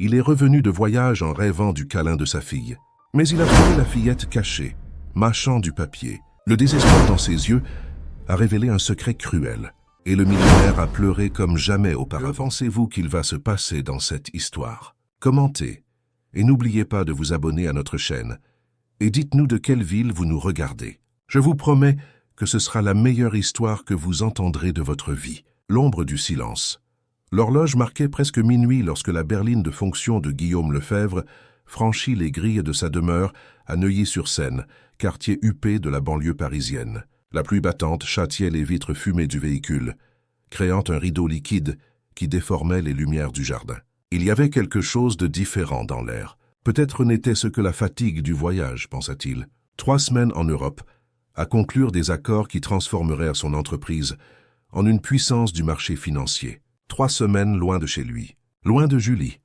Il est revenu de voyage en rêvant du câlin de sa fille. Mais il a trouvé la fillette cachée, mâchant du papier. Le désespoir dans ses yeux a révélé un secret cruel. Et le millionnaire a pleuré comme jamais auparavant. Que pensez-vous qu'il va se passer dans cette histoire? Commentez. Et n'oubliez pas de vous abonner à notre chaîne. Et dites-nous de quelle ville vous nous regardez. Je vous promets que ce sera la meilleure histoire que vous entendrez de votre vie. L'ombre du silence. L'horloge marquait presque minuit lorsque la berline de fonction de Guillaume Lefebvre franchit les grilles de sa demeure à Neuilly-sur-Seine, quartier huppé de la banlieue parisienne. La pluie battante châtiait les vitres fumées du véhicule, créant un rideau liquide qui déformait les lumières du jardin. Il y avait quelque chose de différent dans l'air. Peut-être n'était-ce que la fatigue du voyage, pensa-t-il. 3 semaines en Europe, à conclure des accords qui transformeraient son entreprise en une puissance du marché financier. 3 semaines loin de chez lui, loin de Julie.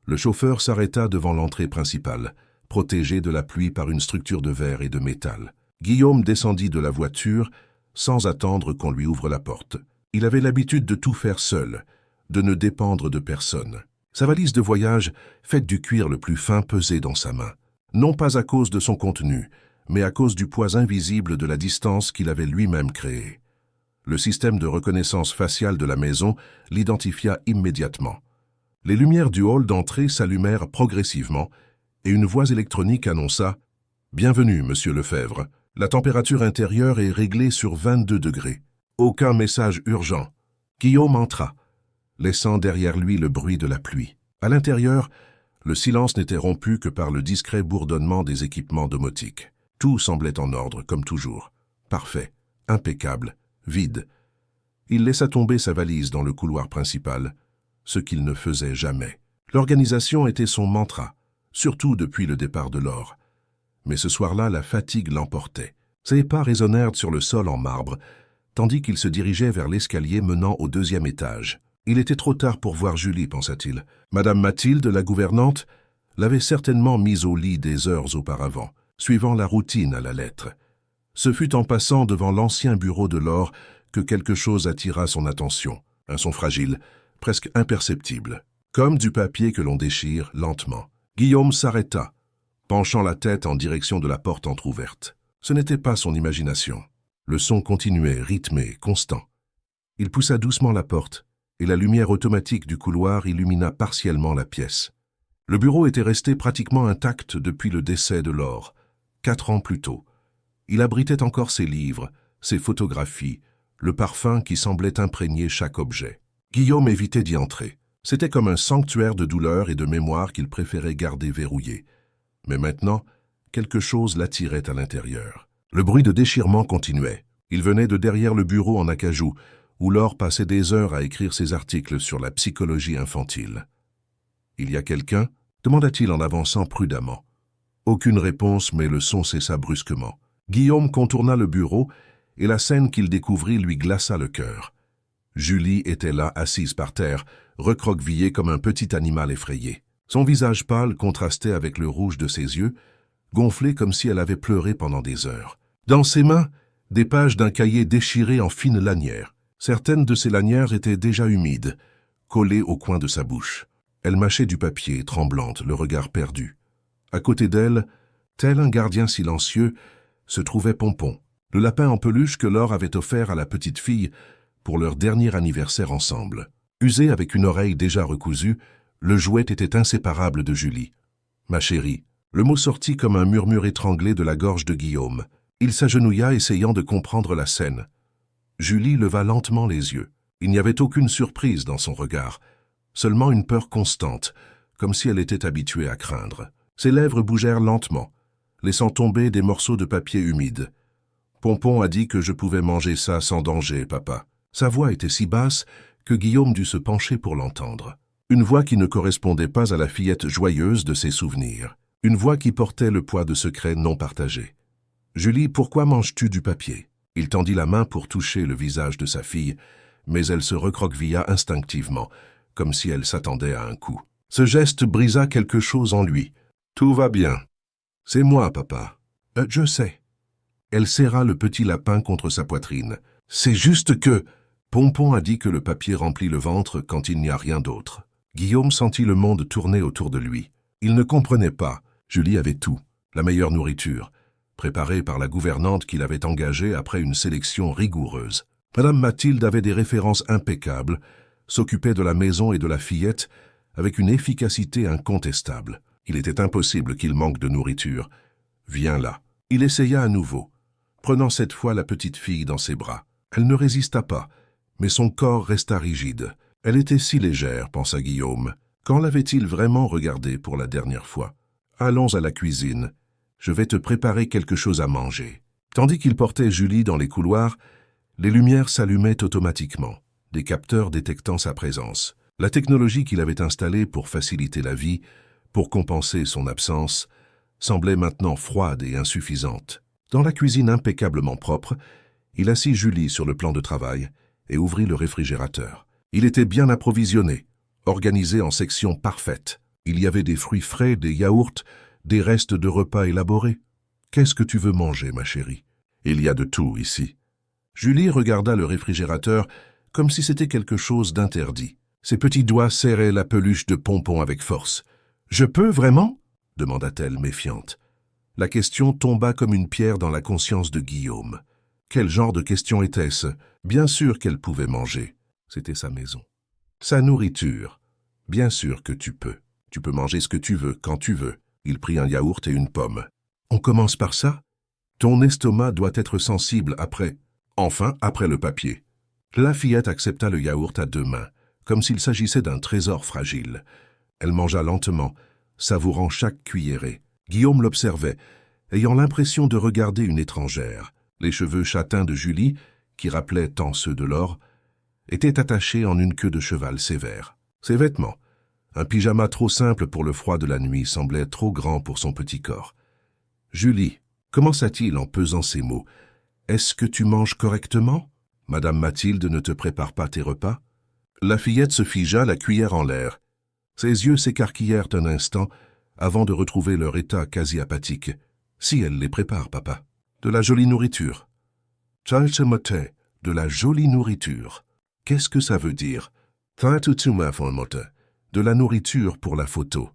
Le chauffeur s'arrêta devant l'entrée principale, protégé de la pluie par une structure de verre et de métal. Guillaume descendit de la voiture sans attendre qu'on lui ouvre la porte. Il avait l'habitude de tout faire seul, de ne dépendre de personne. Sa valise de voyage, faite du cuir le plus fin, pesait dans sa main. Non pas à cause de son contenu, mais à cause du poids invisible de la distance qu'il avait lui-même créée. Le système de reconnaissance faciale de la maison l'identifia immédiatement. Les lumières du hall d'entrée s'allumèrent progressivement et une voix électronique annonça « Bienvenue, monsieur Lefebvre. La température intérieure est réglée sur 22 degrés. Aucun message urgent. » Guillaume entra, laissant derrière lui le bruit de la pluie. À l'intérieur, le silence n'était rompu que par le discret bourdonnement des équipements domotiques. Tout semblait en ordre, comme toujours. Parfait, impeccable, vide. Il laissa tomber sa valise dans le couloir principal, ce qu'il ne faisait jamais. L'organisation était son mantra, surtout depuis le départ de Laure. Mais ce soir-là, la fatigue l'emportait. Ses pas résonnèrent sur le sol en marbre, tandis qu'il se dirigeait vers l'escalier menant au 2e étage. Il était trop tard pour voir Julie, pensa-t-il. Madame Mathilde, la gouvernante, l'avait certainement mise au lit des heures auparavant, suivant la routine à la lettre. Ce fut en passant devant l'ancien bureau de Laure que quelque chose attira son attention, un son fragile, presque imperceptible, comme du papier que l'on déchire lentement. Guillaume s'arrêta, penchant la tête en direction de la porte entr'ouverte. Ce n'était pas son imagination. Le son continuait, rythmé, constant. Il poussa doucement la porte, et la lumière automatique du couloir illumina partiellement la pièce. Le bureau était resté pratiquement intact depuis le décès de Laure, 4 ans plus tôt. Il abritait encore ses livres, ses photographies, le parfum qui semblait imprégner chaque objet. Guillaume évitait d'y entrer. C'était comme un sanctuaire de douleur et de mémoire qu'il préférait garder verrouillé. Mais maintenant, quelque chose l'attirait à l'intérieur. Le bruit de déchirement continuait. Il venait de derrière le bureau en acajou, où Laure passait des heures à écrire ses articles sur la psychologie infantile. « Il y a quelqu'un » demanda-t-il en avançant prudemment. Aucune réponse, mais le son cessa brusquement. Guillaume contourna le bureau, et la scène qu'il découvrit lui glaça le cœur. Julie était là, assise par terre, recroquevillée comme un petit animal effrayé. Son visage pâle contrastait avec le rouge de ses yeux, gonflé comme si elle avait pleuré pendant des heures. Dans ses mains, des pages d'un cahier déchiré en fines lanières. Certaines de ces lanières étaient déjà humides, collées au coin de sa bouche. Elle mâchait du papier, tremblante, le regard perdu. À côté d'elle, tel un gardien silencieux, se trouvait Pompon, le lapin en peluche que Laure avait offert à la petite fille pour leur dernier anniversaire ensemble. Usé avec une oreille déjà recousue, le jouet était inséparable de Julie. « Ma chérie », le mot sortit comme un murmure étranglé de la gorge de Guillaume. Il s'agenouilla, essayant de comprendre la scène. Julie leva lentement les yeux. Il n'y avait aucune surprise dans son regard, seulement une peur constante, comme si elle était habituée à craindre. Ses lèvres bougèrent lentement, laissant tomber des morceaux de papier humide. « Pompon a dit que je pouvais manger ça sans danger, papa. » Sa voix était si basse que Guillaume dut se pencher pour l'entendre. Une voix qui ne correspondait pas à la fillette joyeuse de ses souvenirs. Une voix qui portait le poids de secrets non partagés. « Julie, pourquoi manges-tu du papier ?» Il tendit la main pour toucher le visage de sa fille, mais elle se recroquevilla instinctivement, comme si elle s'attendait à un coup. Ce geste brisa quelque chose en lui. « Tout va bien. C'est moi, papa. Je sais. » Elle serra le petit lapin contre sa poitrine. « C'est juste que... » Pompon a dit que le papier remplit le ventre quand il n'y a rien d'autre. Guillaume sentit le monde tourner autour de lui. Il ne comprenait pas. Julie avait tout, la meilleure nourriture, préparée par la gouvernante qu'il avait engagée après une sélection rigoureuse. Madame Mathilde avait des références impeccables, s'occupait de la maison et de la fillette avec une efficacité incontestable. Il était impossible qu'il manque de nourriture. Viens là. Il essaya à nouveau, prenant cette fois la petite fille dans ses bras. Elle ne résista pas, mais son corps resta rigide. Elle était si légère, pensa Guillaume. Quand l'avait-il vraiment regardée pour la dernière fois? Allons à la cuisine. Je vais te préparer quelque chose à manger. Tandis qu'il portait Julie dans les couloirs, les lumières s'allumaient automatiquement, des capteurs détectant sa présence. La technologie qu'il avait installée pour faciliter la vie, pour compenser son absence, semblait maintenant froide et insuffisante. Dans la cuisine impeccablement propre, il assit Julie sur le plan de travail et ouvrit le réfrigérateur. Il était bien approvisionné, organisé en sections parfaites. Il y avait des fruits frais, des yaourts, des restes de repas élaborés. « Qu'est-ce que tu veux manger, ma chérie? Il y a de tout ici. » Julie regarda le réfrigérateur comme si c'était quelque chose d'interdit. Ses petits doigts serraient la peluche de Pompon avec force. « Je peux vraiment ?» demanda-t-elle méfiante. La question tomba comme une pierre dans la conscience de Guillaume. Quel genre de question était-ce? Bien sûr qu'elle pouvait manger. C'était sa maison. Sa nourriture. Bien sûr que tu peux. Tu peux manger ce que tu veux, quand tu veux. Il prit un yaourt et une pomme. On commence par ça? Ton estomac doit être sensible après. Enfin, après le papier. La fillette accepta le yaourt à deux mains, comme s'il s'agissait d'un trésor fragile. Elle mangea lentement, savourant chaque cuillerée. Guillaume l'observait, ayant l'impression de regarder une étrangère. Les cheveux châtains de Julie, qui rappelaient tant ceux de Laure, étaient attachés en une queue de cheval sévère. Ses vêtements, un pyjama trop simple pour le froid de la nuit, semblait trop grand pour son petit corps. « Julie, commença-t-il en pesant ses mots, « est-ce que tu manges correctement? Madame Mathilde ne te prépare pas tes repas ?» La fillette se figea, la cuillère en l'air. Ses yeux s'écarquillèrent un instant avant de retrouver leur état quasi apathique. « Si elle les prépare, papa. De la jolie nourriture. »« De la jolie nourriture. Qu'est-ce que ça veut dire? »« De la nourriture pour la photo. »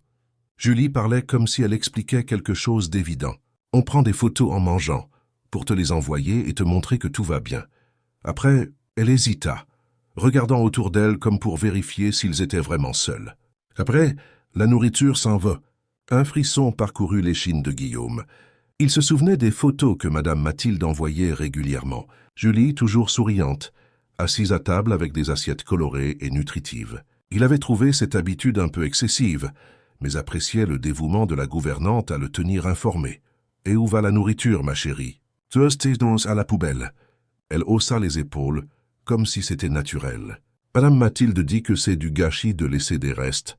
Julie parlait comme si elle expliquait quelque chose d'évident. « On prend des photos en mangeant, pour te les envoyer et te montrer que tout va bien. » Après, elle hésita, regardant autour d'elle comme pour vérifier s'ils étaient vraiment seuls. Après, la nourriture s'en va. Un frisson parcourut l'échine de Guillaume. Il se souvenait des photos que Madame Mathilde envoyait régulièrement. Julie, toujours souriante, assise à table avec des assiettes colorées et nutritives. Il avait trouvé cette habitude un peu excessive, mais appréciait le dévouement de la gouvernante à le tenir informé. « Et où va la nourriture, ma chérie? »« Tous à la poubelle. » Elle haussa les épaules, comme si c'était naturel. Madame Mathilde dit que c'est du gâchis de laisser des restes,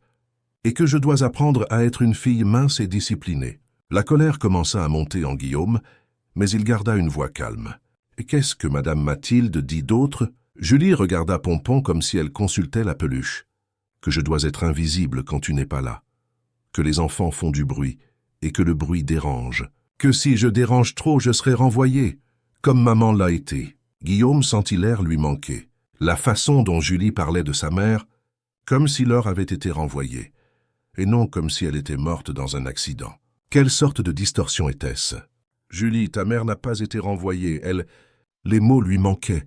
et que je dois apprendre à être une fille mince et disciplinée. La colère commença à monter en Guillaume, mais il garda une voix calme. « Et qu'est-ce que Madame Mathilde dit d'autre ?» Julie regarda Pompon comme si elle consultait la peluche. « Que je dois être invisible quand tu n'es pas là. Que les enfants font du bruit, et que le bruit dérange. Que si je dérange trop, je serai renvoyé, comme maman l'a été. » Guillaume sentit l'air lui manquer. La façon dont Julie parlait de sa mère, comme si Laure avait été renvoyée, et non comme si elle était morte dans un accident. Quelle sorte de distorsion était-ce? Julie, ta mère n'a pas été renvoyée, elle... Les mots lui manquaient.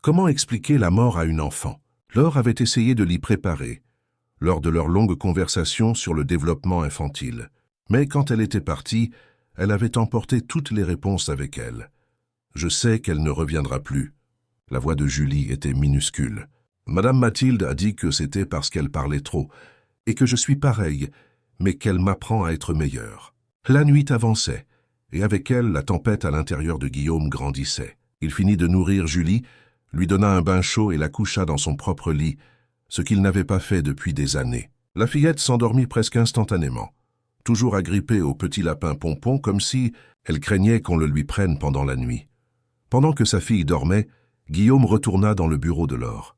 Comment expliquer la mort à une enfant? Laure avait essayé de l'y préparer, lors de leur longue conversation sur le développement infantile. Mais quand elle était partie, elle avait emporté toutes les réponses avec elle. Je sais qu'elle ne reviendra plus. La voix de Julie était minuscule. Madame Mathilde a dit que c'était parce qu'elle parlait trop, et que je suis pareille, mais qu'elle m'apprend à être meilleure. La nuit avançait, et avec elle, la tempête à l'intérieur de Guillaume grandissait. Il finit de nourrir Julie, lui donna un bain chaud et la coucha dans son propre lit, ce qu'il n'avait pas fait depuis des années. La fillette s'endormit presque instantanément, toujours agrippée au petit lapin Pompon, comme si elle craignait qu'on le lui prenne pendant la nuit. Pendant que sa fille dormait, Guillaume retourna dans le bureau de Laure.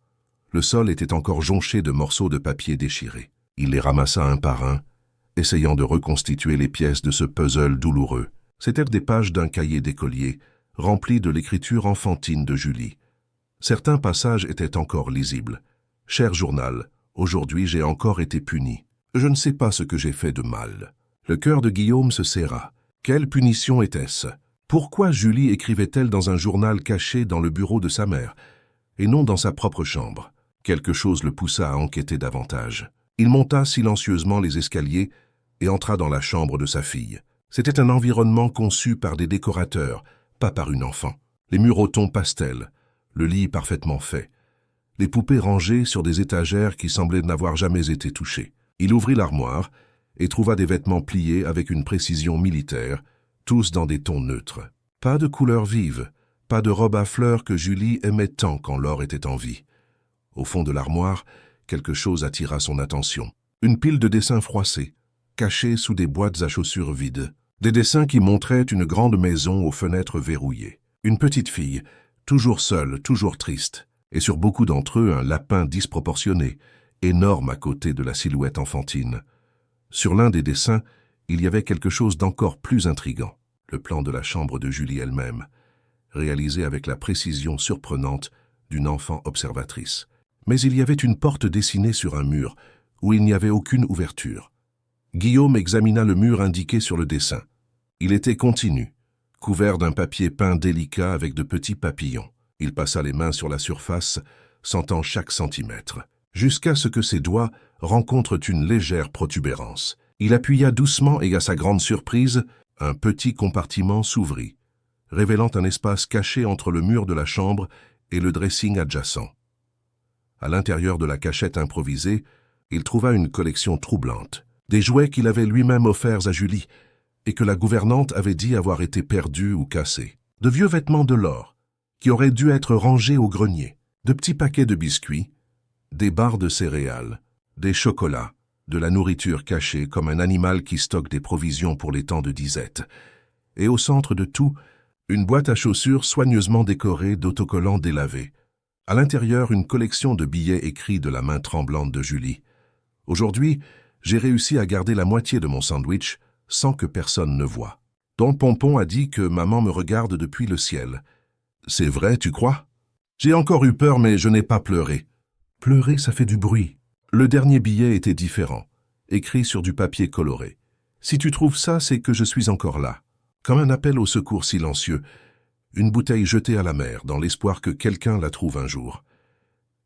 Le sol était encore jonché de morceaux de papier déchirés. Il les ramassa un par un, essayant de reconstituer les pièces de ce puzzle douloureux. C'étaient des pages d'un cahier d'écolier, remplies de l'écriture enfantine de Julie. Certains passages étaient encore lisibles. « Cher journal, Aujourd'hui, j'ai encore été puni. Je ne sais pas ce que j'ai fait de mal. » Le cœur de Guillaume se serra. Quelle punition était-ce? Pourquoi Julie écrivait-elle dans un journal caché dans le bureau de sa mère, et non dans sa propre chambre? Quelque chose le poussa à enquêter davantage. Il monta silencieusement les escaliers et entra dans la chambre de sa fille. C'était un environnement conçu par des décorateurs, pas par une enfant. Les murs au ton pastel, le lit parfaitement fait, les poupées rangées sur des étagères qui semblaient n'avoir jamais été touchées. Il ouvrit l'armoire et trouva des vêtements pliés avec une précision militaire, tous dans des tons neutres. Pas de couleurs vives, pas de robe à fleurs que Julie aimait tant quand Laure était en vie. Au fond de l'armoire, quelque chose attira son attention. Une pile de dessins froissés, cachés sous des boîtes à chaussures vides. Des dessins qui montraient une grande maison aux fenêtres verrouillées. Une petite fille, toujours seule, toujours triste. Et sur beaucoup d'entre eux, un lapin disproportionné, énorme à côté de la silhouette enfantine. Sur l'un des dessins, il y avait quelque chose d'encore plus intriguant. Le plan de la chambre de Julie elle-même, réalisé avec la précision surprenante d'une enfant observatrice. Mais il y avait une porte dessinée sur un mur, où il n'y avait aucune ouverture. Guillaume examina le mur indiqué sur le dessin. Il était continu, couvert d'un papier peint délicat avec de petits papillons. Il passa les mains sur la surface, sentant chaque centimètre, jusqu'à ce que ses doigts rencontrent une légère protubérance. Il appuya doucement et, à sa grande surprise, un petit compartiment s'ouvrit, révélant un espace caché entre le mur de la chambre et le dressing adjacent. À l'intérieur de la cachette improvisée, il trouva une collection troublante, des jouets qu'il avait lui-même offerts à Julie et que la gouvernante avait dit avoir été perdus ou cassés. De vieux vêtements de Laure, qui auraient dû être rangés au grenier, de petits paquets de biscuits, des barres de céréales, des chocolats, de la nourriture cachée comme un animal qui stocke des provisions pour les temps de disette. Et au centre de tout, une boîte à chaussures soigneusement décorée d'autocollants délavés. À l'intérieur, une collection de billets écrits de la main tremblante de Julie. « Aujourd'hui, j'ai réussi à garder la moitié de mon sandwich sans que personne ne voie. Don Pompon a dit que maman me regarde depuis le ciel. C'est vrai, tu crois? J'ai encore eu peur, mais je n'ai pas pleuré. Pleurer, ça fait du bruit. » Le dernier billet était différent, écrit sur du papier coloré. « Si tu trouves ça, c'est que je suis encore là. » Comme un appel au secours silencieux, une bouteille jetée à la mer dans l'espoir que quelqu'un la trouve un jour.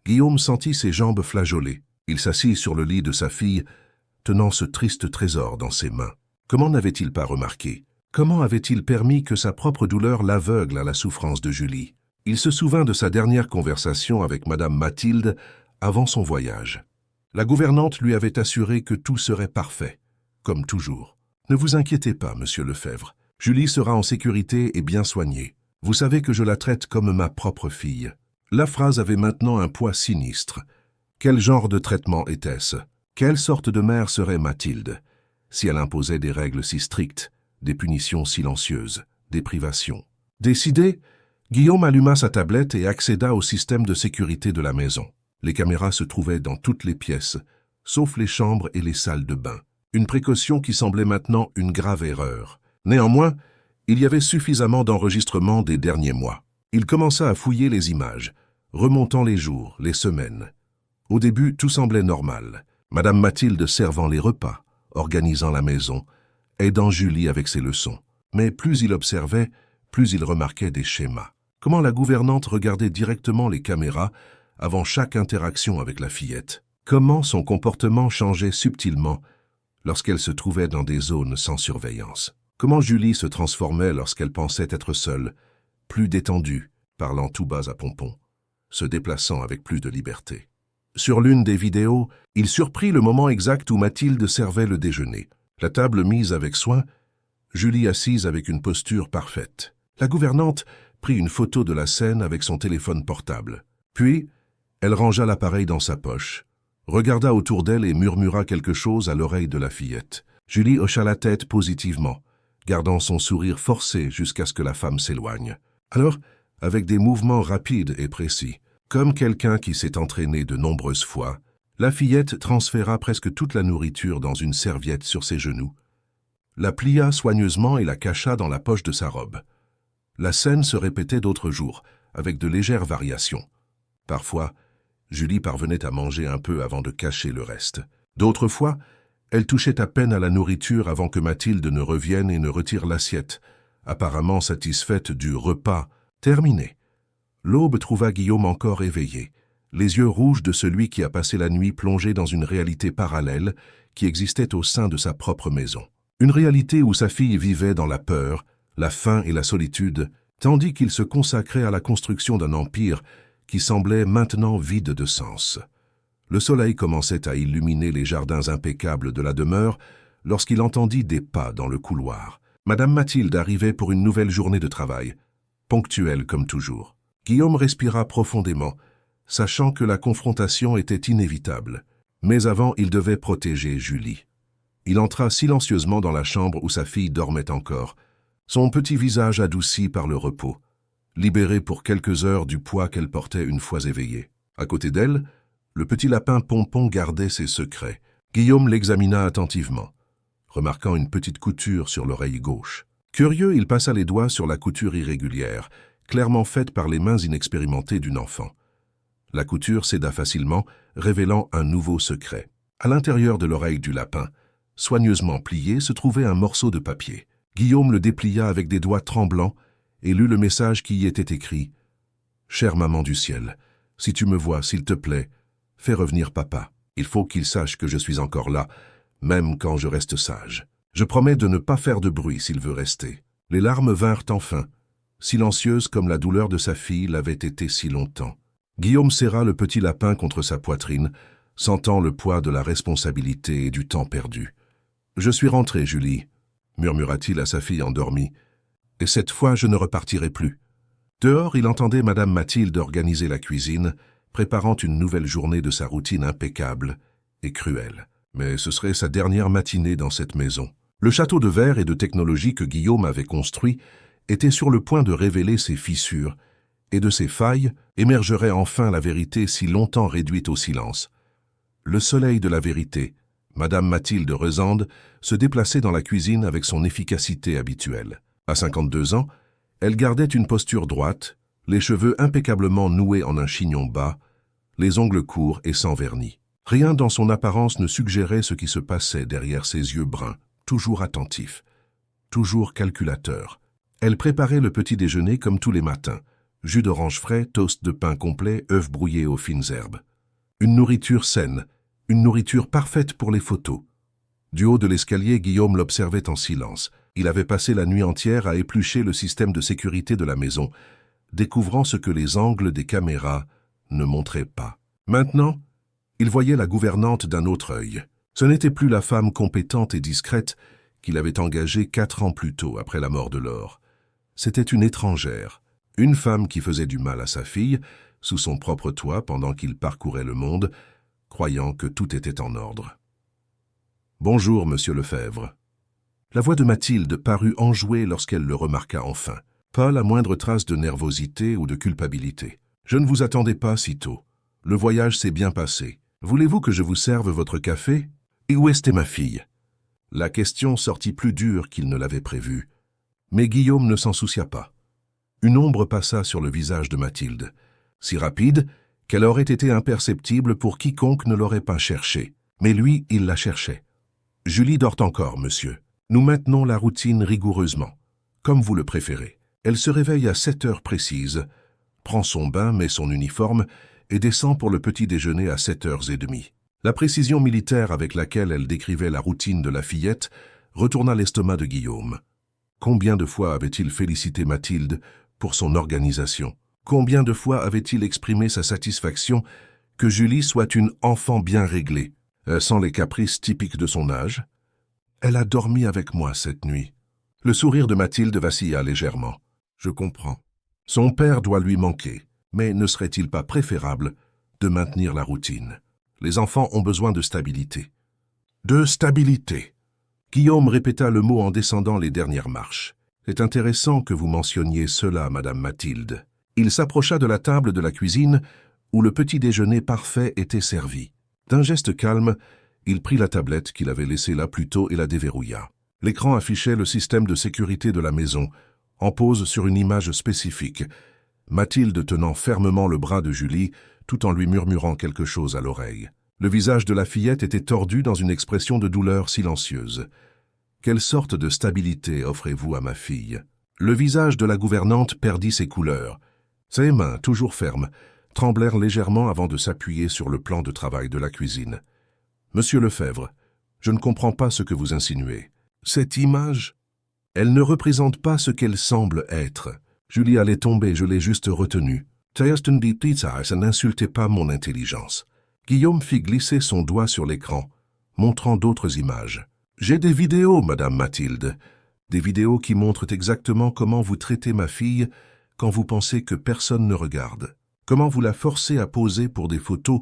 Guillaume sentit ses jambes flageoler. Il s'assit sur le lit de sa fille, tenant ce triste trésor dans ses mains. Comment n'avait-il pas remarqué? Comment avait-il permis que sa propre douleur l'aveugle à la souffrance de Julie? Il se souvint de sa dernière conversation avec Madame Mathilde avant son voyage. La gouvernante lui avait assuré que tout serait parfait, comme toujours. « Ne vous inquiétez pas, monsieur Lefebvre. Julie sera en sécurité et bien soignée. Vous savez que je la traite comme ma propre fille. » La phrase avait maintenant un poids sinistre. Quel genre de traitement était-ce? Quelle sorte de mère serait Mathilde, si elle imposait des règles si strictes, des punitions silencieuses, des privations? Décidé, Guillaume alluma sa tablette et accéda au système de sécurité de la maison. Les caméras se trouvaient dans toutes les pièces, sauf les chambres et les salles de bain. Une précaution qui semblait maintenant une grave erreur. Néanmoins, il y avait suffisamment d'enregistrements des derniers mois. Il commença à fouiller les images, remontant les jours, les semaines. Au début, tout semblait normal. Madame Mathilde servant les repas, organisant la maison, aidant Julie avec ses leçons. Mais plus il observait, plus il remarquait des schémas. Comment la gouvernante regardait directement les caméras avant chaque interaction avec la fillette. Comment son comportement changeait subtilement lorsqu'elle se trouvait dans des zones sans surveillance. Comment Julie se transformait lorsqu'elle pensait être seule, plus détendue, parlant tout bas à Pompon, se déplaçant avec plus de liberté. Sur l'une des vidéos, il surprit le moment exact où Mathilde servait le déjeuner. La table mise avec soin, Julie assise avec une posture parfaite. La gouvernante prit une photo de la scène avec son téléphone portable. Puis, elle rangea l'appareil dans sa poche, regarda autour d'elle et murmura quelque chose à l'oreille de la fillette. Julie hocha la tête positivement, gardant son sourire forcé jusqu'à ce que la femme s'éloigne. Alors, avec des mouvements rapides et précis, comme quelqu'un qui s'est entraîné de nombreuses fois, la fillette transféra presque toute la nourriture dans une serviette sur ses genoux, la plia soigneusement et la cacha dans la poche de sa robe. La scène se répétait d'autres jours, avec de légères variations. Parfois, Julie parvenait à manger un peu avant de cacher le reste. D'autres fois, elle touchait à peine à la nourriture avant que Mathilde ne revienne et ne retire l'assiette, apparemment satisfaite du repas terminé. L'aube trouva Guillaume encore éveillé, les yeux rouges de celui qui a passé la nuit plongé dans une réalité parallèle qui existait au sein de sa propre maison. Une réalité où sa fille vivait dans la peur, la faim et la solitude, tandis qu'il se consacrait à la construction d'un empire qui semblait maintenant vide de sens. Le soleil commençait à illuminer les jardins impeccables de la demeure lorsqu'il entendit des pas dans le couloir. Madame Mathilde arrivait pour une nouvelle journée de travail, ponctuelle comme toujours. Guillaume respira profondément, sachant que la confrontation était inévitable. Mais avant, il devait protéger Julie. Il entra silencieusement dans la chambre où sa fille dormait encore, son petit visage adouci par le repos, libéré pour quelques heures du poids qu'elle portait une fois éveillée. À côté d'elle, le petit lapin Pompon gardait ses secrets. Guillaume l'examina attentivement, remarquant une petite couture sur l'oreille gauche. Curieux, il passa les doigts sur la couture irrégulière, clairement faite par les mains inexpérimentées d'une enfant. La couture céda facilement, révélant un nouveau secret. À l'intérieur de l'oreille du lapin, soigneusement plié, se trouvait un morceau de papier. Guillaume le déplia avec des doigts tremblants et lut le message qui y était écrit. « Chère maman du ciel, si tu me vois, s'il te plaît, fais revenir papa. Il faut qu'il sache que je suis encore là, même quand je reste sage. Je promets de ne pas faire de bruit s'il veut rester. » Les larmes vinrent enfin, silencieuses comme la douleur de sa fille l'avait été si longtemps. Guillaume serra le petit lapin contre sa poitrine, sentant le poids de la responsabilité et du temps perdu. « Je suis rentré, Julie, » murmura-t-il à sa fille endormie, « et cette fois je ne repartirai plus. » Dehors, il entendait Madame Mathilde organiser la cuisine, préparant une nouvelle journée de sa routine impeccable et cruelle. Mais ce serait sa dernière matinée dans cette maison. Le château de verre et de technologie que Guillaume avait construit était sur le point de révéler ses fissures, et de ses failles émergerait enfin la vérité si longtemps réduite au silence. Le soleil de la vérité, Madame Mathilde Rezende, se déplaçait dans la cuisine avec son efficacité habituelle. À 52 ans, elle gardait une posture droite, les cheveux impeccablement noués en un chignon bas, les ongles courts et sans vernis. Rien dans son apparence ne suggérait ce qui se passait derrière ses yeux bruns, toujours attentifs, toujours calculateurs. Elle préparait le petit déjeuner comme tous les matins, jus d'orange frais, toast de pain complet, œufs brouillés aux fines herbes. Une nourriture saine, une nourriture parfaite pour les photos. Du haut de l'escalier, Guillaume l'observait en silence. Il avait passé la nuit entière à éplucher le système de sécurité de la maison, découvrant ce que les angles des caméras ne montraient pas. Maintenant, il voyait la gouvernante d'un autre œil. Ce n'était plus la femme compétente et discrète qu'il avait engagée 4 ans plus tôt après la mort de Laure. C'était une étrangère, une femme qui faisait du mal à sa fille, sous son propre toit pendant qu'il parcourait le monde, croyant que tout était en ordre. « Bonjour, monsieur Lefebvre. » La voix de Mathilde parut enjouée lorsqu'elle le remarqua enfin. Pas la moindre trace de nervosité ou de culpabilité. « Je ne vous attendais pas si tôt. Le voyage s'est bien passé. Voulez-vous que je vous serve votre café? Et où est ma fille ?» La question sortit plus dure qu'il ne l'avait prévu. Mais Guillaume ne s'en soucia pas. Une ombre passa sur le visage de Mathilde, si rapide qu'elle aurait été imperceptible pour quiconque ne l'aurait pas cherchée. Mais lui, il la cherchait. « Julie dort encore, monsieur. Nous maintenons la routine rigoureusement, comme vous le préférez. Elle se réveille à 7 heures précises, prend son bain, met son uniforme et descend pour le petit déjeuner à 7h30. La précision militaire avec laquelle elle décrivait la routine de la fillette retourna l'estomac de Guillaume. Combien de fois avait-il félicité Mathilde pour son organisation? Combien de fois avait-il exprimé sa satisfaction que Julie soit une enfant bien réglée, sans les caprices typiques de son âge? Elle a dormi avec moi cette nuit. Le sourire de Mathilde vacilla légèrement. Je comprends. Son père doit lui manquer, mais ne serait-il pas préférable de maintenir la routine? Les enfants ont besoin de stabilité. De stabilité. Guillaume répéta le mot en descendant les dernières marches. C'est intéressant que vous mentionniez cela, Madame Mathilde. Il s'approcha de la table de la cuisine où le petit déjeuner parfait était servi. D'un geste calme, il prit la tablette qu'il avait laissée là plus tôt et la déverrouilla. L'écran affichait le système de sécurité de la maison, en pose sur une image spécifique. Mathilde tenant fermement le bras de Julie, tout en lui murmurant quelque chose à l'oreille. Le visage de la fillette était tordu dans une expression de douleur silencieuse. Quelle sorte de stabilité offrez-vous à ma fille? Le visage de la gouvernante perdit ses couleurs. Ses mains, toujours fermes, tremblèrent légèrement avant de s'appuyer sur le plan de travail de la cuisine. « Monsieur Lefebvre, je ne comprends pas ce que vous insinuez. Cette image, elle ne représente pas ce qu'elle semble être. Julie allait tomber, je l'ai juste retenue. Ça n'insultait pas mon intelligence. » Guillaume fit glisser son doigt sur l'écran, montrant d'autres images. « J'ai des vidéos, Madame Mathilde. Des vidéos qui montrent exactement comment vous traitez ma fille quand vous pensez que personne ne regarde. Comment vous la forcez à poser pour des photos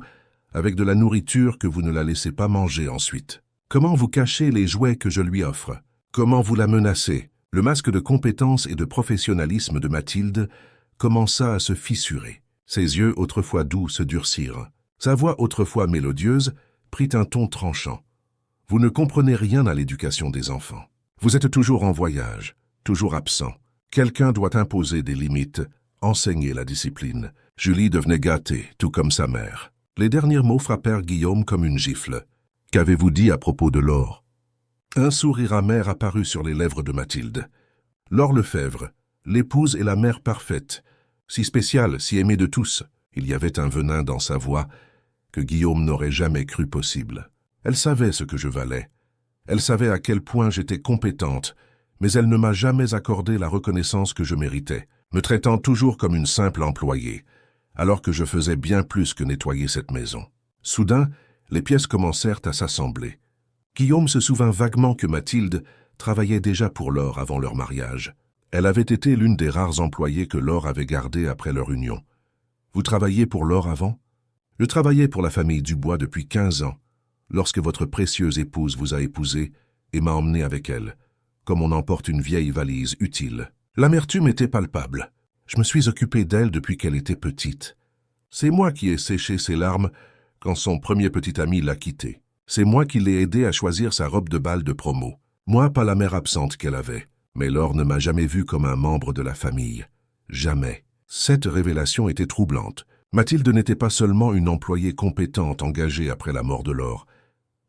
avec de la nourriture que vous ne la laissez pas manger ensuite. Comment vous cachez les jouets que je lui offre. Comment vous la menacez. » Le masque de compétence et de professionnalisme de Mathilde commença à se fissurer. Ses yeux, autrefois doux, se durcirent. Sa voix, autrefois mélodieuse, prit un ton tranchant. « Vous ne comprenez rien à l'éducation des enfants. Vous êtes toujours en voyage, toujours absent. Quelqu'un doit imposer des limites, enseigner la discipline. » Julie devenait gâtée, tout comme sa mère. Les derniers mots frappèrent Guillaume comme une gifle. « Qu'avez-vous dit à propos de Laure ?» Un sourire amer apparut sur les lèvres de Mathilde. Laure Lefebvre, l'épouse et la mère parfaite, si spéciale, si aimée de tous. Il y avait un venin dans sa voix que Guillaume n'aurait jamais cru possible. Elle savait ce que je valais. Elle savait à quel point j'étais compétente, mais elle ne m'a jamais accordé la reconnaissance que je méritais, me traitant toujours comme une simple employée, alors que je faisais bien plus que nettoyer cette maison. Soudain, les pièces commencèrent à s'assembler. Guillaume se souvint vaguement que Mathilde travaillait déjà pour Laure avant leur mariage. Elle avait été l'une des rares employées que Laure avait gardées après leur union. « Vous travailliez pour Laure avant ?»« Je travaillais pour la famille Dubois depuis 15 ans, lorsque votre précieuse épouse vous a épousé et m'a emmené avec elle, comme on emporte une vieille valise utile. L'amertume était palpable. Je me suis occupé d'elle depuis qu'elle était petite. C'est moi qui ai séché ses larmes quand son premier petit ami l'a quittée. C'est moi qui l'ai aidé à choisir sa robe de bal de promo. Moi, pas la mère absente qu'elle avait. Mais Laure ne m'a jamais vu comme un membre de la famille. Jamais. » Cette révélation était troublante. Mathilde n'était pas seulement une employée compétente engagée après la mort de Laure.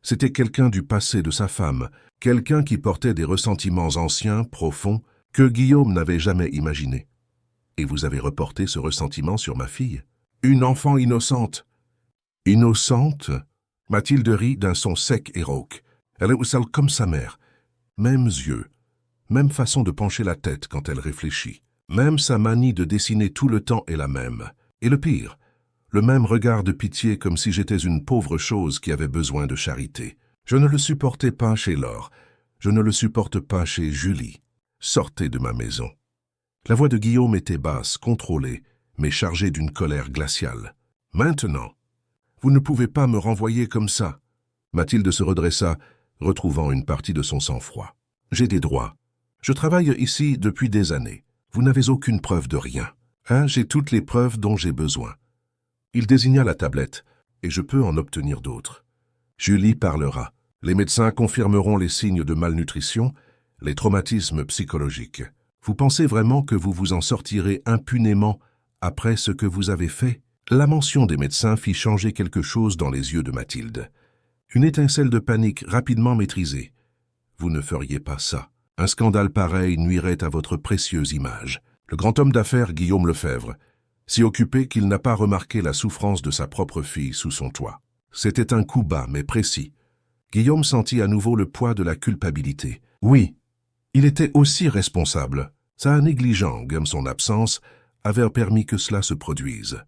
C'était quelqu'un du passé de sa femme, quelqu'un qui portait des ressentiments anciens, profonds, que Guillaume n'avait jamais imaginés. « Et vous avez reporté ce ressentiment sur ma fille ? Une enfant innocente. » « Innocente ?» Mathilde rit d'un son sec et rauque. Elle est sale comme sa mère. Mêmes yeux, même façon de pencher la tête quand elle réfléchit. Même sa manie de dessiner tout le temps est la même. Et le pire, le même regard de pitié comme si j'étais une pauvre chose qui avait besoin de charité. Je ne le supportais pas chez Laure. Je ne le supporte pas chez Julie. Sortez de ma maison. La voix de Guillaume était basse, contrôlée, mais chargée d'une colère glaciale. Maintenant, vous ne pouvez pas me renvoyer comme ça. Mathilde se redressa, retrouvant une partie de son sang-froid. J'ai des droits. Je travaille ici depuis des années. Vous n'avez aucune preuve de rien. J'ai toutes les preuves dont j'ai besoin. Il désigna la tablette, et je peux en obtenir d'autres. Julie parlera. Les médecins confirmeront les signes de malnutrition, les traumatismes psychologiques. Vous pensez vraiment que vous vous en sortirez impunément après ce que vous avez fait? La mention des médecins fit changer quelque chose dans les yeux de Mathilde. Une étincelle de panique rapidement maîtrisée. Vous ne feriez pas ça. Un scandale pareil nuirait à votre précieuse image. Le grand homme d'affaires Guillaume Lefebvre, si occupé qu'il n'a pas remarqué la souffrance de sa propre fille sous son toit. C'était un coup bas, mais précis. Guillaume sentit à nouveau le poids de la culpabilité. Oui, il était aussi responsable. Sa négligence, comme son absence, avait permis que cela se produise.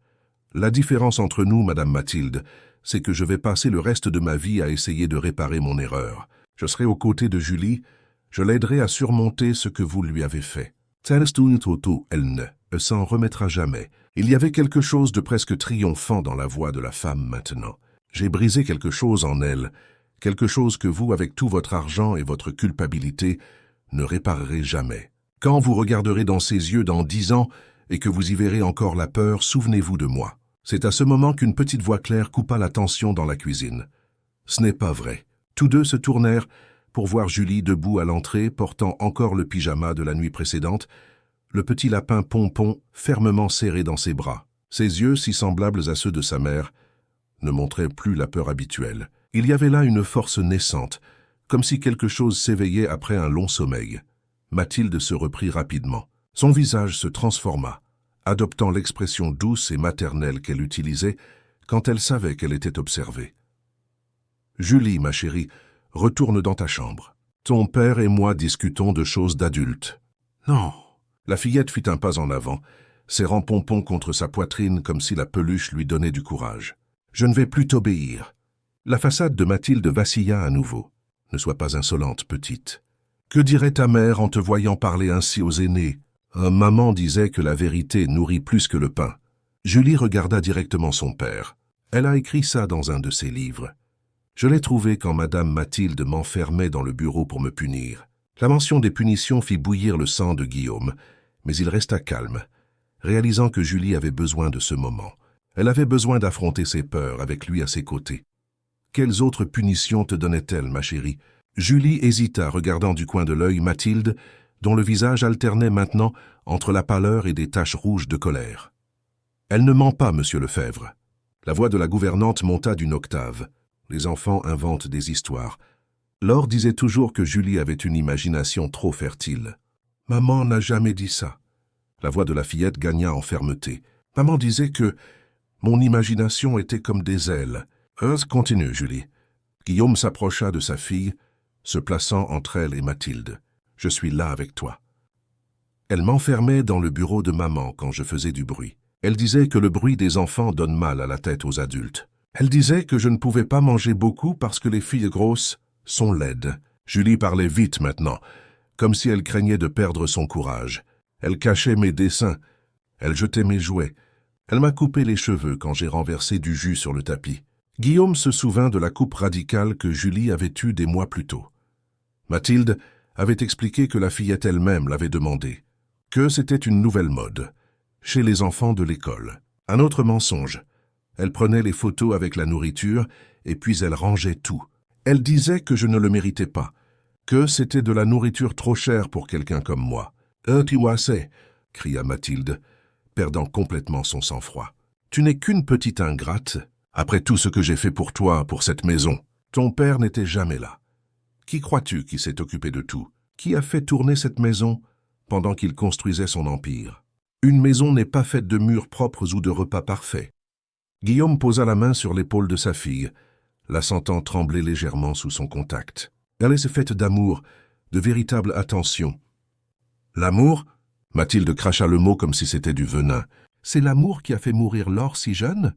La différence entre nous, Madame Mathilde, c'est que je vais passer le reste de ma vie à essayer de réparer mon erreur. Je serai aux côtés de Julie, je l'aiderai à surmonter ce que vous lui avez fait. Elle ne s'en remettra jamais. Il y avait quelque chose de presque triomphant dans la voix de la femme maintenant. J'ai brisé quelque chose en elle, quelque chose que vous, avec tout votre argent et votre culpabilité, ne réparerez jamais. Quand vous regarderez dans ses yeux dans 10 ans et que vous y verrez encore la peur, souvenez-vous de moi. C'est à ce moment qu'une petite voix claire coupa la tension dans la cuisine. Ce n'est pas vrai. Tous deux se tournèrent pour voir Julie debout à l'entrée, portant encore le pyjama de la nuit précédente, le petit lapin Pompon fermement serré dans ses bras. Ses yeux, si semblables à ceux de sa mère, ne montraient plus la peur habituelle. Il y avait là une force naissante, comme si quelque chose s'éveillait après un long sommeil. Mathilde se reprit rapidement. Son visage se transforma, adoptant l'expression douce et maternelle qu'elle utilisait quand elle savait qu'elle était observée. « Julie, ma chérie, retourne dans ta chambre. Ton père et moi discutons de choses d'adultes. »« Non !» La fillette fit un pas en avant, serrant Pompon contre sa poitrine comme si la peluche lui donnait du courage. « Je ne vais plus t'obéir. » La façade de Mathilde vacilla à nouveau. « Ne sois pas insolente, petite. Que dirait ta mère en te voyant parler ainsi aux aînés ? Maman disait que la vérité nourrit plus que le pain. » Julie regarda directement son père. Elle a écrit ça dans un de ses livres. Je l'ai trouvé quand Madame Mathilde m'enfermait dans le bureau pour me punir. La mention des punitions fit bouillir le sang de Guillaume, mais il resta calme, réalisant que Julie avait besoin de ce moment. Elle avait besoin d'affronter ses peurs avec lui à ses côtés. Quelles autres punitions te donnait-elle, ma chérie? Julie hésita, regardant du coin de l'œil Mathilde, dont le visage alternait maintenant entre la pâleur et des taches rouges de colère. « Elle ne ment pas, monsieur Lefebvre. » La voix de la gouvernante monta d'une octave. Les enfants inventent des histoires. Laure disait toujours que Julie avait une imagination trop fertile. « Maman n'a jamais dit ça. » La voix de la fillette gagna en fermeté. « Maman disait que mon imagination était comme des ailes. » Continue, Julie. Guillaume s'approcha de sa fille, se plaçant entre elle et Mathilde. « Je suis là avec toi. » Elle m'enfermait dans le bureau de maman quand je faisais du bruit. Elle disait que le bruit des enfants donne mal à la tête aux adultes. Elle disait que je ne pouvais pas manger beaucoup parce que les filles grosses sont laides. Julie parlait vite maintenant, comme si elle craignait de perdre son courage. Elle cachait mes dessins. Elle jetait mes jouets. Elle m'a coupé les cheveux quand j'ai renversé du jus sur le tapis. Guillaume se souvint de la coupe radicale que Julie avait eue des mois plus tôt. Mathilde avait expliqué que la fillette elle-même l'avait demandé, que c'était une nouvelle mode, chez les enfants de l'école. Un autre mensonge. Elle prenait les photos avec la nourriture et puis elle rangeait tout. Elle disait que je ne le méritais pas, que c'était de la nourriture trop chère pour quelqu'un comme moi. « Tu vois, c'est » cria Mathilde, perdant complètement son sang-froid. « Tu n'es qu'une petite ingrate. Après tout ce que j'ai fait pour toi, pour cette maison, ton père n'était jamais là. Qui crois-tu qui s'est occupé de tout? Qui a fait tourner cette maison pendant qu'il construisait son empire? Une maison n'est pas faite de murs propres ou de repas parfaits. » Guillaume posa la main sur l'épaule de sa fille, la sentant trembler légèrement sous son contact. Elle est faite d'amour, de véritable attention. « L'amour » Mathilde cracha le mot comme si c'était du venin. « C'est l'amour qui a fait mourir Laure si jeune?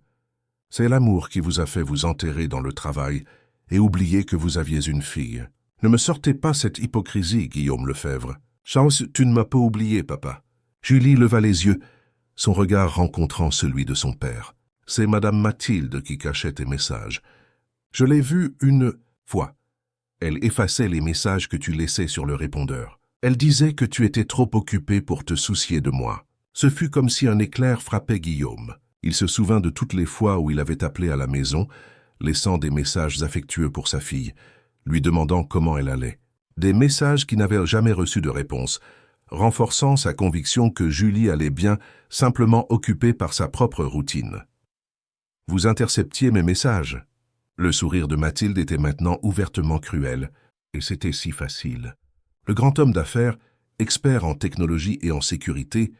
C'est l'amour qui vous a fait vous enterrer dans le travail et oublier que vous aviez une fille. Ne me sortez pas cette hypocrisie, Guillaume Lefebvre. Charles, tu ne m'as pas oublié, papa. » Julie leva les yeux, son regard rencontrant celui de son père. « C'est Madame Mathilde qui cachait tes messages. Je l'ai vue une fois. Elle effaçait les messages que tu laissais sur le répondeur. Elle disait que tu étais trop occupé pour te soucier de moi. » Ce fut comme si un éclair frappait Guillaume. Il se souvint de toutes les fois où il avait appelé à la maison, laissant des messages affectueux pour sa fille, lui demandant comment elle allait. Des messages qui n'avaient jamais reçu de réponse, renforçant sa conviction que Julie allait bien, simplement occupée par sa propre routine. « Vous interceptiez mes messages ?» Le sourire de Mathilde était maintenant ouvertement cruel, et c'était si facile. Le grand homme d'affaires, expert en technologie et en sécurité,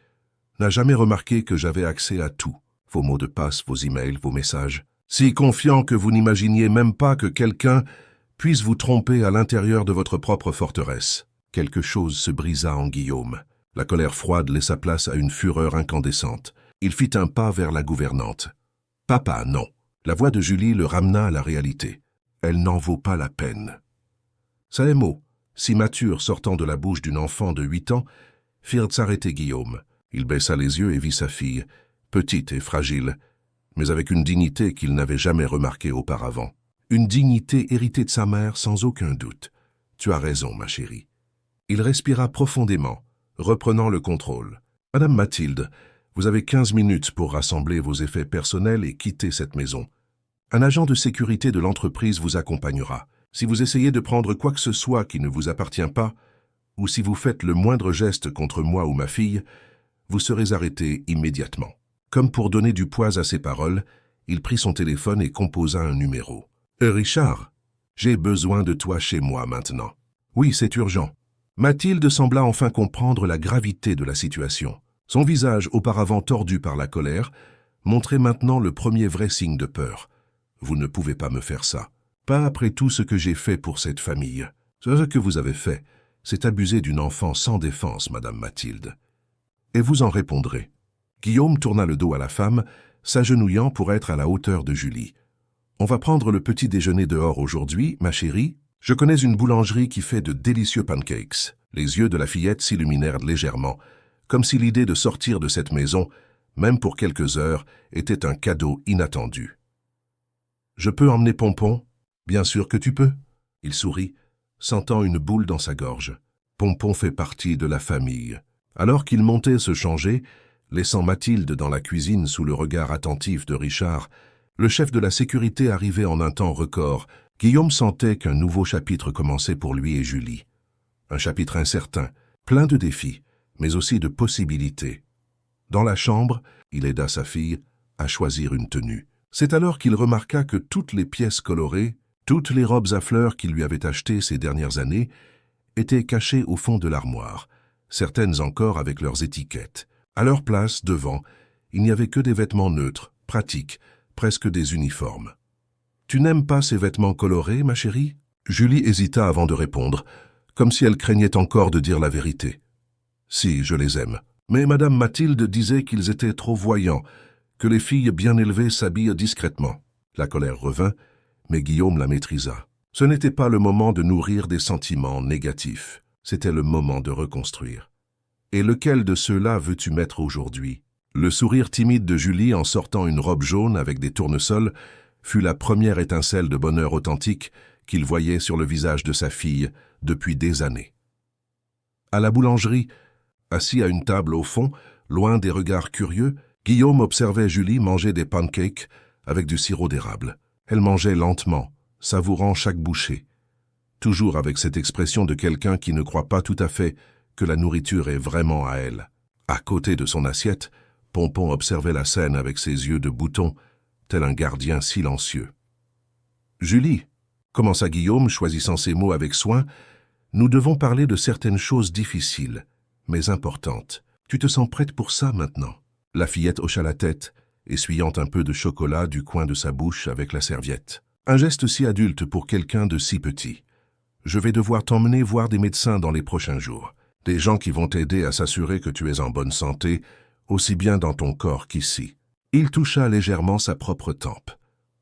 n'a jamais remarqué que j'avais accès à tout. Vos mots de passe, vos emails, vos messages. Si confiant que vous n'imaginiez même pas que quelqu'un puisse vous tromper à l'intérieur de votre propre forteresse. Quelque chose se brisa en Guillaume. La colère froide laissa place à une fureur incandescente. Il fit un pas vers la gouvernante. « Papa, non. » La voix de Julie le ramena à la réalité. « Elle n'en vaut pas la peine. » Ces mots, si matures sortant de la bouche d'une enfant de 8 ans, firent s'arrêter Guillaume. Il baissa les yeux et vit sa fille, petite et fragile, mais avec une dignité qu'il n'avait jamais remarquée auparavant. Une dignité héritée de sa mère sans aucun doute. « Tu as raison, ma chérie. » Il respira profondément, reprenant le contrôle. « Madame Mathilde, vous avez 15 minutes pour rassembler vos effets personnels et quitter cette maison. Un agent de sécurité de l'entreprise vous accompagnera. Si vous essayez de prendre quoi que ce soit qui ne vous appartient pas, ou si vous faites le moindre geste contre moi ou ma fille, vous serez arrêté immédiatement. » Comme pour donner du poids à ses paroles, il prit son téléphone et composa un numéro. « Richard, j'ai besoin de toi chez moi maintenant. »« Oui, c'est urgent. » Mathilde sembla enfin comprendre la gravité de la situation. Son visage, auparavant tordu par la colère, montrait maintenant le premier vrai signe de peur. « Vous ne pouvez pas me faire ça. Pas après tout ce que j'ai fait pour cette famille. Ce que vous avez fait, c'est abuser d'une enfant sans défense, Madame Mathilde. Et vous en répondrez. » Guillaume tourna le dos à la femme, s'agenouillant pour être à la hauteur de Julie. « On va prendre le petit déjeuner dehors aujourd'hui, ma chérie. Je connais une boulangerie qui fait de délicieux pancakes. » Les yeux de la fillette s'illuminèrent légèrement, comme si l'idée de sortir de cette maison, même pour quelques heures, était un cadeau inattendu. « Je peux emmener Pompon ? » « Bien sûr que tu peux. » Il sourit, sentant une boule dans sa gorge. Pompon fait partie de la famille. Alors qu'il montait se changer, laissant Mathilde dans la cuisine sous le regard attentif de Richard, le chef de la sécurité arrivait en un temps record. Guillaume sentait qu'un nouveau chapitre commençait pour lui et Julie. Un chapitre incertain, plein de défis, mais aussi de possibilités. Dans la chambre, il aida sa fille à choisir une tenue. C'est alors qu'il remarqua que toutes les pièces colorées, toutes les robes à fleurs qu'il lui avait achetées ces dernières années, étaient cachées au fond de l'armoire, certaines encore avec leurs étiquettes. À leur place, devant, il n'y avait que des vêtements neutres, pratiques, presque des uniformes. « Tu n'aimes pas ces vêtements colorés, ma chérie ?» Julie hésita avant de répondre, comme si elle craignait encore de dire la vérité. « Si, je les aime. Mais Madame Mathilde disait qu'ils étaient trop voyants, que les filles bien élevées s'habillent discrètement. » La colère revint, mais Guillaume la maîtrisa. Ce n'était pas le moment de nourrir des sentiments négatifs, c'était le moment de reconstruire. « Et lequel de ceux-là veux-tu mettre aujourd'hui ?» Le sourire timide de Julie en sortant une robe jaune avec des tournesols fut la première étincelle de bonheur authentique qu'il voyait sur le visage de sa fille depuis des années. À la boulangerie, assis à une table au fond, loin des regards curieux, Guillaume observait Julie manger des pancakes avec du sirop d'érable. Elle mangeait lentement, savourant chaque bouchée, toujours avec cette expression de quelqu'un qui ne croit pas tout à fait que la nourriture est vraiment à elle. À côté de son assiette, Pompon observait la scène avec ses yeux de bouton, tel un gardien silencieux. « Julie, » commença Guillaume, choisissant ses mots avec soin, « nous devons parler de certaines choses difficiles, mais importantes. Tu te sens prête pour ça maintenant ?» La fillette hocha la tête, essuyant un peu de chocolat du coin de sa bouche avec la serviette. Un geste si adulte pour quelqu'un de si petit. « Je vais devoir t'emmener voir des médecins dans les prochains jours. Des gens qui vont t'aider à s'assurer que tu es en bonne santé, aussi bien dans ton corps qu'ici. » Il toucha légèrement sa propre tempe.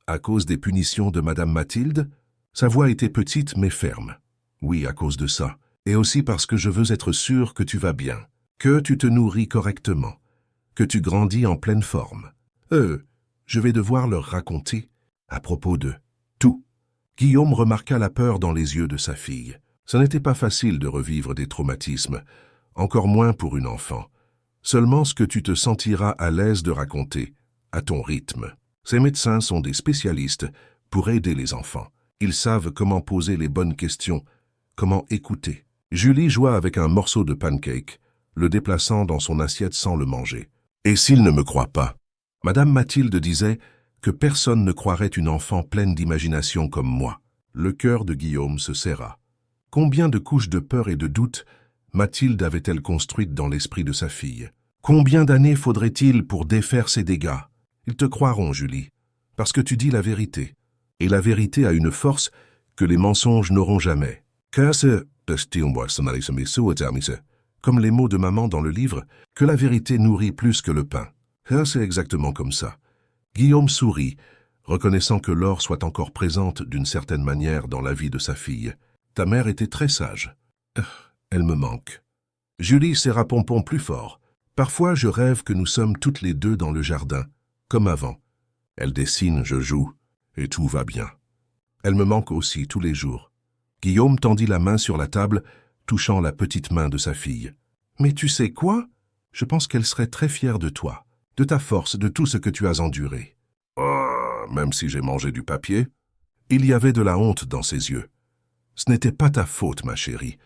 À cause des punitions de Madame Mathilde, sa voix était petite mais ferme. « Oui, à cause de ça. Et aussi parce que je veux être sûr que tu vas bien, que tu te nourris correctement, que tu grandis en pleine forme. Je vais devoir leur raconter à propos de tout. » Guillaume remarqua la peur dans les yeux de sa fille. Ce n'était pas facile de revivre des traumatismes, encore moins pour une enfant. Seulement ce que tu te sentiras à l'aise de raconter, à ton rythme. Ces médecins sont des spécialistes pour aider les enfants. Ils savent comment poser les bonnes questions, comment écouter. Julie joua avec un morceau de pancake, le déplaçant dans son assiette sans le manger. « Et s'ils ne me croient pas ?» Madame Mathilde disait que personne ne croirait une enfant pleine d'imagination comme moi. Le cœur de Guillaume se serra. Combien de couches de peur et de doute Mathilde avait-elle construites dans l'esprit de sa fille? Combien d'années faudrait-il pour défaire ces dégâts? Ils te croiront, Julie, parce que tu dis la vérité. Et la vérité a une force que les mensonges n'auront jamais. Comme les mots de maman dans le livre, que la vérité nourrit plus que le pain. C'est exactement comme ça. Guillaume sourit, reconnaissant que Laure soit encore présente d'une certaine manière dans la vie de sa fille. Ta mère était très sage. Elle me manque. Julie serra Pompon plus fort. Parfois, je rêve que nous sommes toutes les deux dans le jardin, comme avant. Elle dessine, je joue, et tout va bien. Elle me manque aussi tous les jours. Guillaume tendit la main sur la table, touchant la petite main de sa fille. Mais tu sais quoi? Je pense qu'elle serait très fière de toi, de ta force, de tout ce que tu as enduré. Oh, même si j'ai mangé du papier. Il y avait de la honte dans ses yeux. Ce n'était pas ta faute, ma chérie.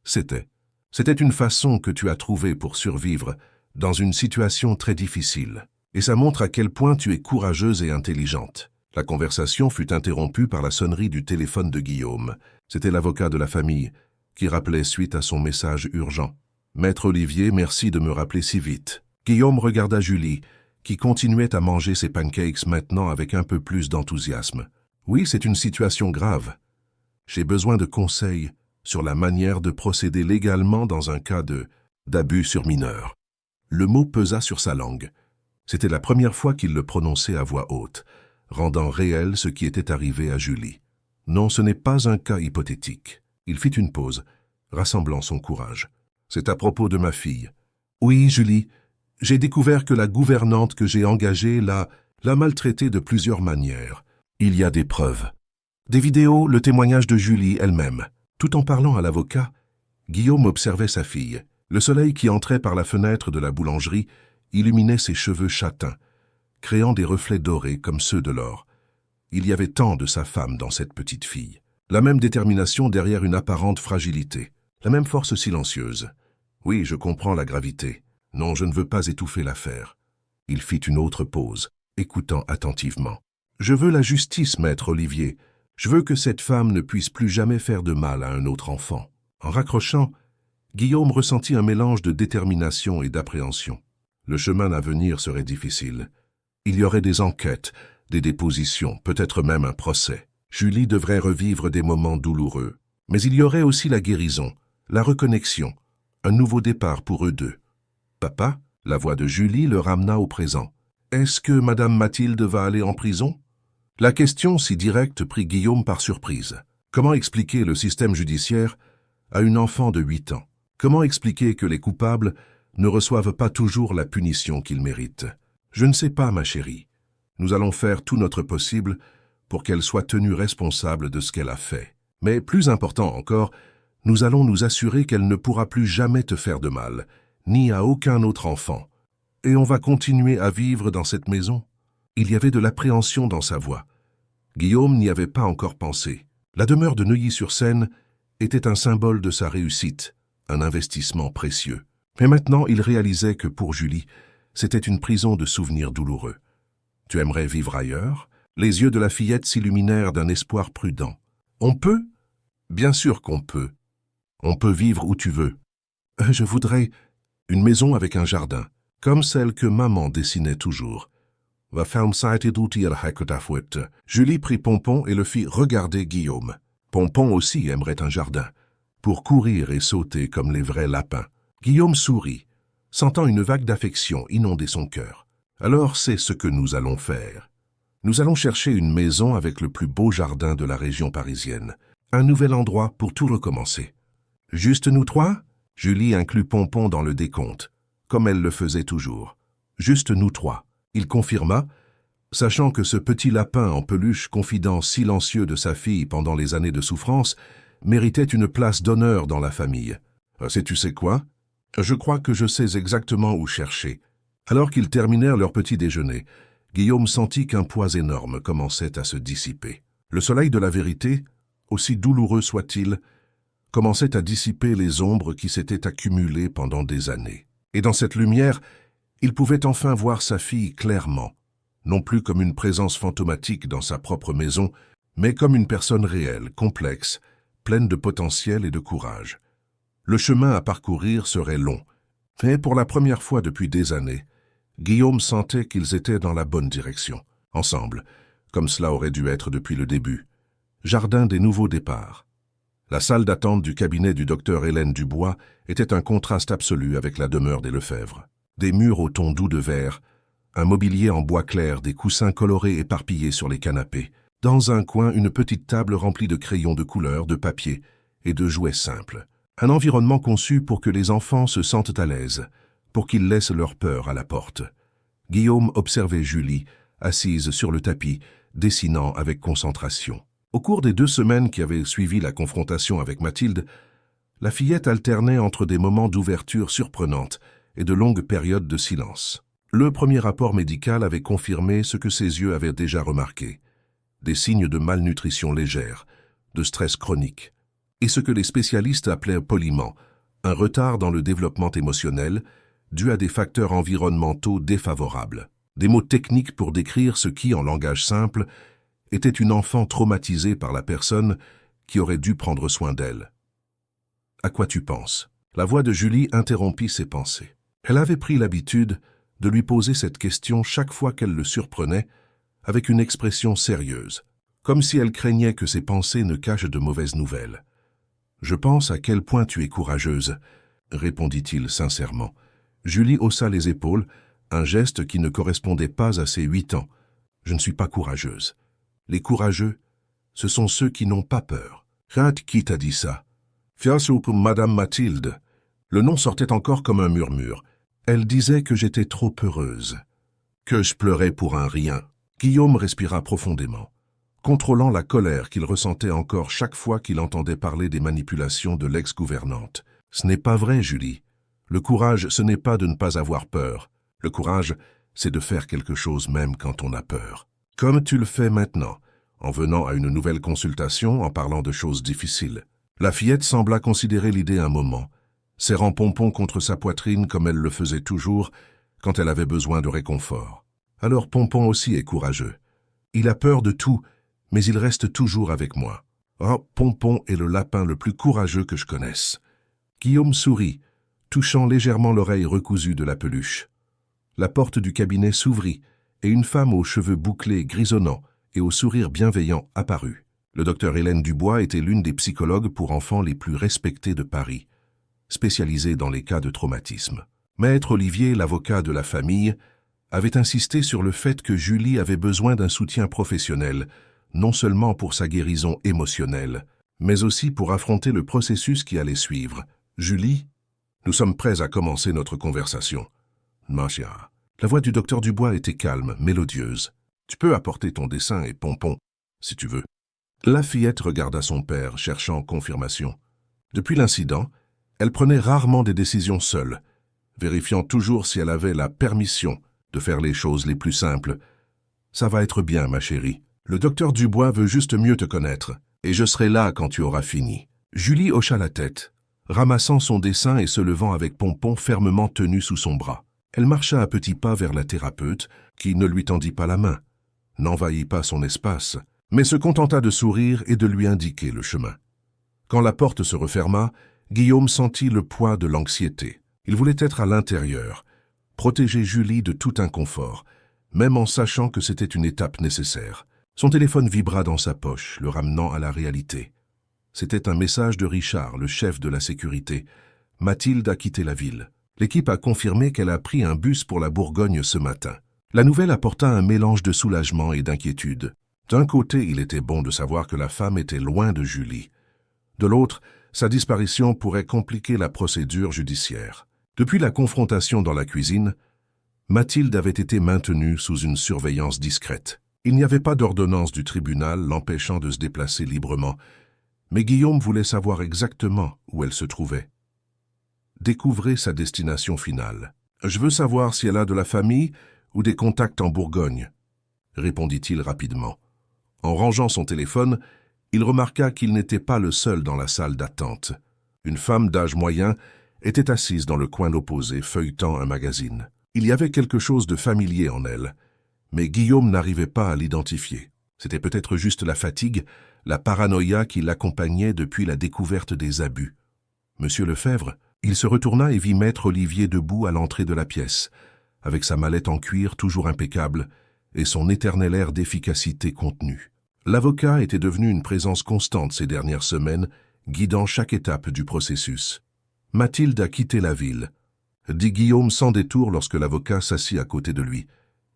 C'était une façon que tu as trouvée pour survivre dans une situation très difficile. Et ça montre à quel point tu es courageuse et intelligente. » La conversation fut interrompue par la sonnerie du téléphone de Guillaume. C'était l'avocat de la famille, qui rappelait suite à son message urgent. « Maître Olivier, merci de me rappeler si vite. » Guillaume regarda Julie, qui continuait à manger ses pancakes maintenant avec un peu plus d'enthousiasme. « Oui, c'est une situation grave. J'ai besoin de conseils sur la manière de procéder légalement dans un cas d'abus sur mineur. » Le mot pesa sur sa langue. C'était la première fois qu'il le prononçait à voix haute, rendant réel ce qui était arrivé à Julie. Non, ce n'est pas un cas hypothétique. Il fit une pause, rassemblant son courage. « C'est à propos de ma fille. »« Oui, Julie, j'ai découvert que la gouvernante que j'ai engagée l'a maltraitée de plusieurs manières. Il y a des preuves. Des vidéos, le témoignage de Julie elle-même. » Tout en parlant à l'avocat, Guillaume observait sa fille. Le soleil qui entrait par la fenêtre de la boulangerie illuminait ses cheveux châtains, créant des reflets dorés comme ceux de l'or. Il y avait tant de sa femme dans cette petite fille. La même détermination derrière une apparente fragilité. La même force silencieuse. « Oui, je comprends la gravité. Non, je ne veux pas étouffer l'affaire. » Il fit une autre pause, écoutant attentivement. « Je veux la justice, maître Olivier. Je veux que cette femme ne puisse plus jamais faire de mal à un autre enfant. » En raccrochant, Guillaume ressentit un mélange de détermination et d'appréhension. Le chemin à venir serait difficile. Il y aurait des enquêtes, des dépositions, peut-être même un procès. Julie devrait revivre des moments douloureux. Mais il y aurait aussi la guérison, la reconnexion, un nouveau départ pour eux deux. « Papa ?» La voix de Julie le ramena au présent. « Est-ce que Madame Mathilde va aller en prison ?» La question si directe prit Guillaume par surprise. Comment expliquer le système judiciaire à une enfant de 8 ans? Comment expliquer que les coupables ne reçoivent pas toujours la punition qu'ils méritent? « Je ne sais pas, ma chérie. Nous allons faire tout notre possible pour qu'elle soit tenue responsable de ce qu'elle a fait. Mais plus important encore, nous allons nous assurer qu'elle ne pourra plus jamais te faire de mal, ni à aucun autre enfant. Et on va continuer à vivre dans cette maison. » Il y avait de l'appréhension dans sa voix. Guillaume n'y avait pas encore pensé. La demeure de Neuilly-sur-Seine était un symbole de sa réussite, un investissement précieux. Mais maintenant, il réalisait que pour Julie, c'était une prison de souvenirs douloureux. « Tu aimerais vivre ailleurs ?» Les yeux de la fillette s'illuminèrent d'un espoir prudent. « On peut ? Bien sûr qu'on peut. On peut vivre où tu veux. Je voudrais une maison avec un jardin, comme celle que maman dessinait toujours. » Julie prit Pompon et le fit regarder Guillaume. Pompon aussi aimerait un jardin, pour courir et sauter comme les vrais lapins. Guillaume sourit, sentant une vague d'affection inonder son cœur. « Alors c'est ce que nous allons faire. Nous allons chercher une maison avec le plus beau jardin de la région parisienne. Un nouvel endroit pour tout recommencer. Juste nous trois ?» Julie inclut Pompon dans le décompte, comme elle le faisait toujours. « Juste nous trois. » Il confirma, sachant que ce petit lapin en peluche, confident silencieux de sa fille pendant les années de souffrance, méritait une place d'honneur dans la famille. « Sais-tu sais quoi? Je crois que je sais exactement où chercher. » Alors qu'ils terminèrent leur petit déjeuner, Guillaume sentit qu'un poids énorme commençait à se dissiper. Le soleil de la vérité, aussi douloureux soit-il, commençait à dissiper les ombres qui s'étaient accumulées pendant des années. Et dans cette lumière, il pouvait enfin voir sa fille clairement, non plus comme une présence fantomatique dans sa propre maison, mais comme une personne réelle, complexe, pleine de potentiel et de courage. Le chemin à parcourir serait long, mais pour la première fois depuis des années, Guillaume sentait qu'ils étaient dans la bonne direction, ensemble, comme cela aurait dû être depuis le début. Jardin des nouveaux départs. La salle d'attente du cabinet du docteur Hélène Dubois était un contraste absolu avec la demeure des Lefebvre. Des murs au ton doux de verre, un mobilier en bois clair, des coussins colorés éparpillés sur les canapés. Dans un coin, une petite table remplie de crayons de couleur, de papier et de jouets simples. Un environnement conçu pour que les enfants se sentent à l'aise, pour qu'ils laissent leur peur à la porte. Guillaume observait Julie, assise sur le tapis, dessinant avec concentration. Au cours des 2 semaines qui avaient suivi la confrontation avec Mathilde, la fillette alternait entre des moments d'ouverture surprenante et de longues périodes de silence. Le premier rapport médical avait confirmé ce que ses yeux avaient déjà remarqué. Des signes de malnutrition légère, de stress chronique, et ce que les spécialistes appelaient poliment, un retard dans le développement émotionnel dû à des facteurs environnementaux défavorables. Des mots techniques pour décrire ce qui, en langage simple, était une enfant traumatisée par la personne qui aurait dû prendre soin d'elle. « À quoi tu penses ?» La voix de Julie interrompit ses pensées. Elle avait pris l'habitude de lui poser cette question chaque fois qu'elle le surprenait, avec une expression sérieuse, comme si elle craignait que ses pensées ne cachent de mauvaises nouvelles. « Je pense à quel point tu es courageuse, » répondit-il sincèrement. Julie haussa les épaules, un geste qui ne correspondait pas à ses 8 ans. « Je ne suis pas courageuse. Les courageux, ce sont ceux qui n'ont pas peur. »« Qui t'a dit ça ?»« Fiasou pour Madame Mathilde. » Le nom sortait encore comme un murmure. Elle disait que j'étais trop heureuse, que je pleurais pour un rien. Guillaume respira profondément, contrôlant la colère qu'il ressentait encore chaque fois qu'il entendait parler des manipulations de l'ex-gouvernante. « Ce n'est pas vrai, Julie. Le courage, ce n'est pas de ne pas avoir peur. Le courage, c'est de faire quelque chose même quand on a peur. Comme tu le fais maintenant, en venant à une nouvelle consultation, en parlant de choses difficiles. » La fillette sembla considérer l'idée un moment, serrant Pompon contre sa poitrine comme elle le faisait toujours quand elle avait besoin de réconfort. Alors Pompon aussi est courageux. Il a peur de tout, mais il reste toujours avec moi. Oh, Pompon est le lapin le plus courageux que je connaisse. Guillaume sourit, touchant légèrement l'oreille recousue de la peluche. La porte du cabinet s'ouvrit et une femme aux cheveux bouclés grisonnants et au sourire bienveillant apparut. Le docteur Hélène Dubois était l'une des psychologues pour enfants les plus respectées de Paris, spécialisée dans les cas de traumatisme. Maître Olivier, l'avocat de la famille, avait insisté sur le fait que Julie avait besoin d'un soutien professionnel, non seulement pour sa guérison émotionnelle, mais aussi pour affronter le processus qui allait suivre. « Julie, nous sommes prêts à commencer notre conversation. » Marcia. La voix du docteur Dubois était calme, mélodieuse. « Tu peux apporter ton dessin et Pompon, si tu veux. » La fillette regarda son père, cherchant confirmation. Depuis l'incident, elle prenait rarement des décisions seule, vérifiant toujours si elle avait la permission de faire les choses les plus simples. « Ça va être bien, ma chérie. Le docteur Dubois veut juste mieux te connaître, et je serai là quand tu auras fini. » Julie hocha la tête, ramassant son dessin et se levant avec Pompon fermement tenu sous son bras. Elle marcha à petits pas vers la thérapeute, qui ne lui tendit pas la main, n'envahit pas son espace, mais se contenta de sourire et de lui indiquer le chemin. Quand la porte se referma, Guillaume sentit le poids de l'anxiété. Il voulait être à l'intérieur, protéger Julie de tout inconfort, même en sachant que c'était une étape nécessaire. Son téléphone vibra dans sa poche, le ramenant à la réalité. C'était un message de Richard, le chef de la sécurité. Mathilde a quitté la ville. L'équipe a confirmé qu'elle a pris un bus pour la Bourgogne ce matin. La nouvelle apporta un mélange de soulagement et d'inquiétude. D'un côté, il était bon de savoir que la femme était loin de Julie. De l'autre, sa disparition pourrait compliquer la procédure judiciaire. Depuis la confrontation dans la cuisine, Mathilde avait été maintenue sous une surveillance discrète. Il n'y avait pas d'ordonnance du tribunal l'empêchant de se déplacer librement, mais Guillaume voulait savoir exactement où elle se trouvait. Découvrez sa destination finale. « Je veux savoir si elle a de la famille ou des contacts en Bourgogne, » répondit-il rapidement. En rangeant son téléphone, il remarqua qu'il n'était pas le seul dans la salle d'attente. Une femme d'âge moyen était assise dans le coin opposé, feuilletant un magazine. Il y avait quelque chose de familier en elle, mais Guillaume n'arrivait pas à l'identifier. C'était peut-être juste la fatigue, la paranoïa qui l'accompagnait depuis la découverte des abus. « Monsieur Lefebvre ?» Il se retourna et vit maître Olivier debout à l'entrée de la pièce, avec sa mallette en cuir toujours impeccable et son éternel air d'efficacité contenue. L'avocat était devenu une présence constante ces dernières semaines, guidant chaque étape du processus. « Mathilde a quitté la ville », dit Guillaume sans détour lorsque l'avocat s'assit à côté de lui.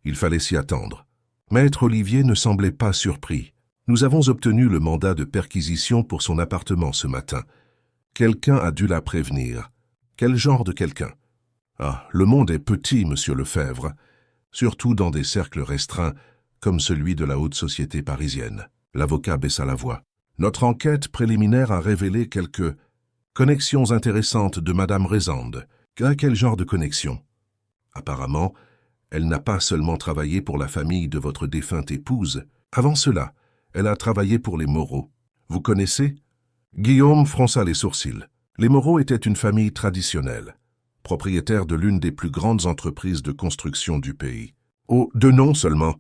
Il fallait s'y attendre. Maître Olivier ne semblait pas surpris. « Nous avons obtenu le mandat de perquisition pour son appartement ce matin. Quelqu'un a dû la prévenir. » « Quel genre de quelqu'un ?»« Ah, le monde est petit, monsieur Lefebvre, surtout dans des cercles restreints comme celui de la haute société parisienne. » L'avocat baissa la voix. « Notre enquête préliminaire a révélé quelques connexions intéressantes de Madame Rezende. » « Quel genre de connexion ?»« Apparemment, elle n'a pas seulement travaillé pour la famille de votre défunte épouse. Avant cela, elle a travaillé pour les Moreau. Vous connaissez ?» Guillaume fronça les sourcils. Les Moreau étaient une famille traditionnelle, propriétaire de l'une des plus grandes entreprises de construction du pays. Oh, de nom seulement.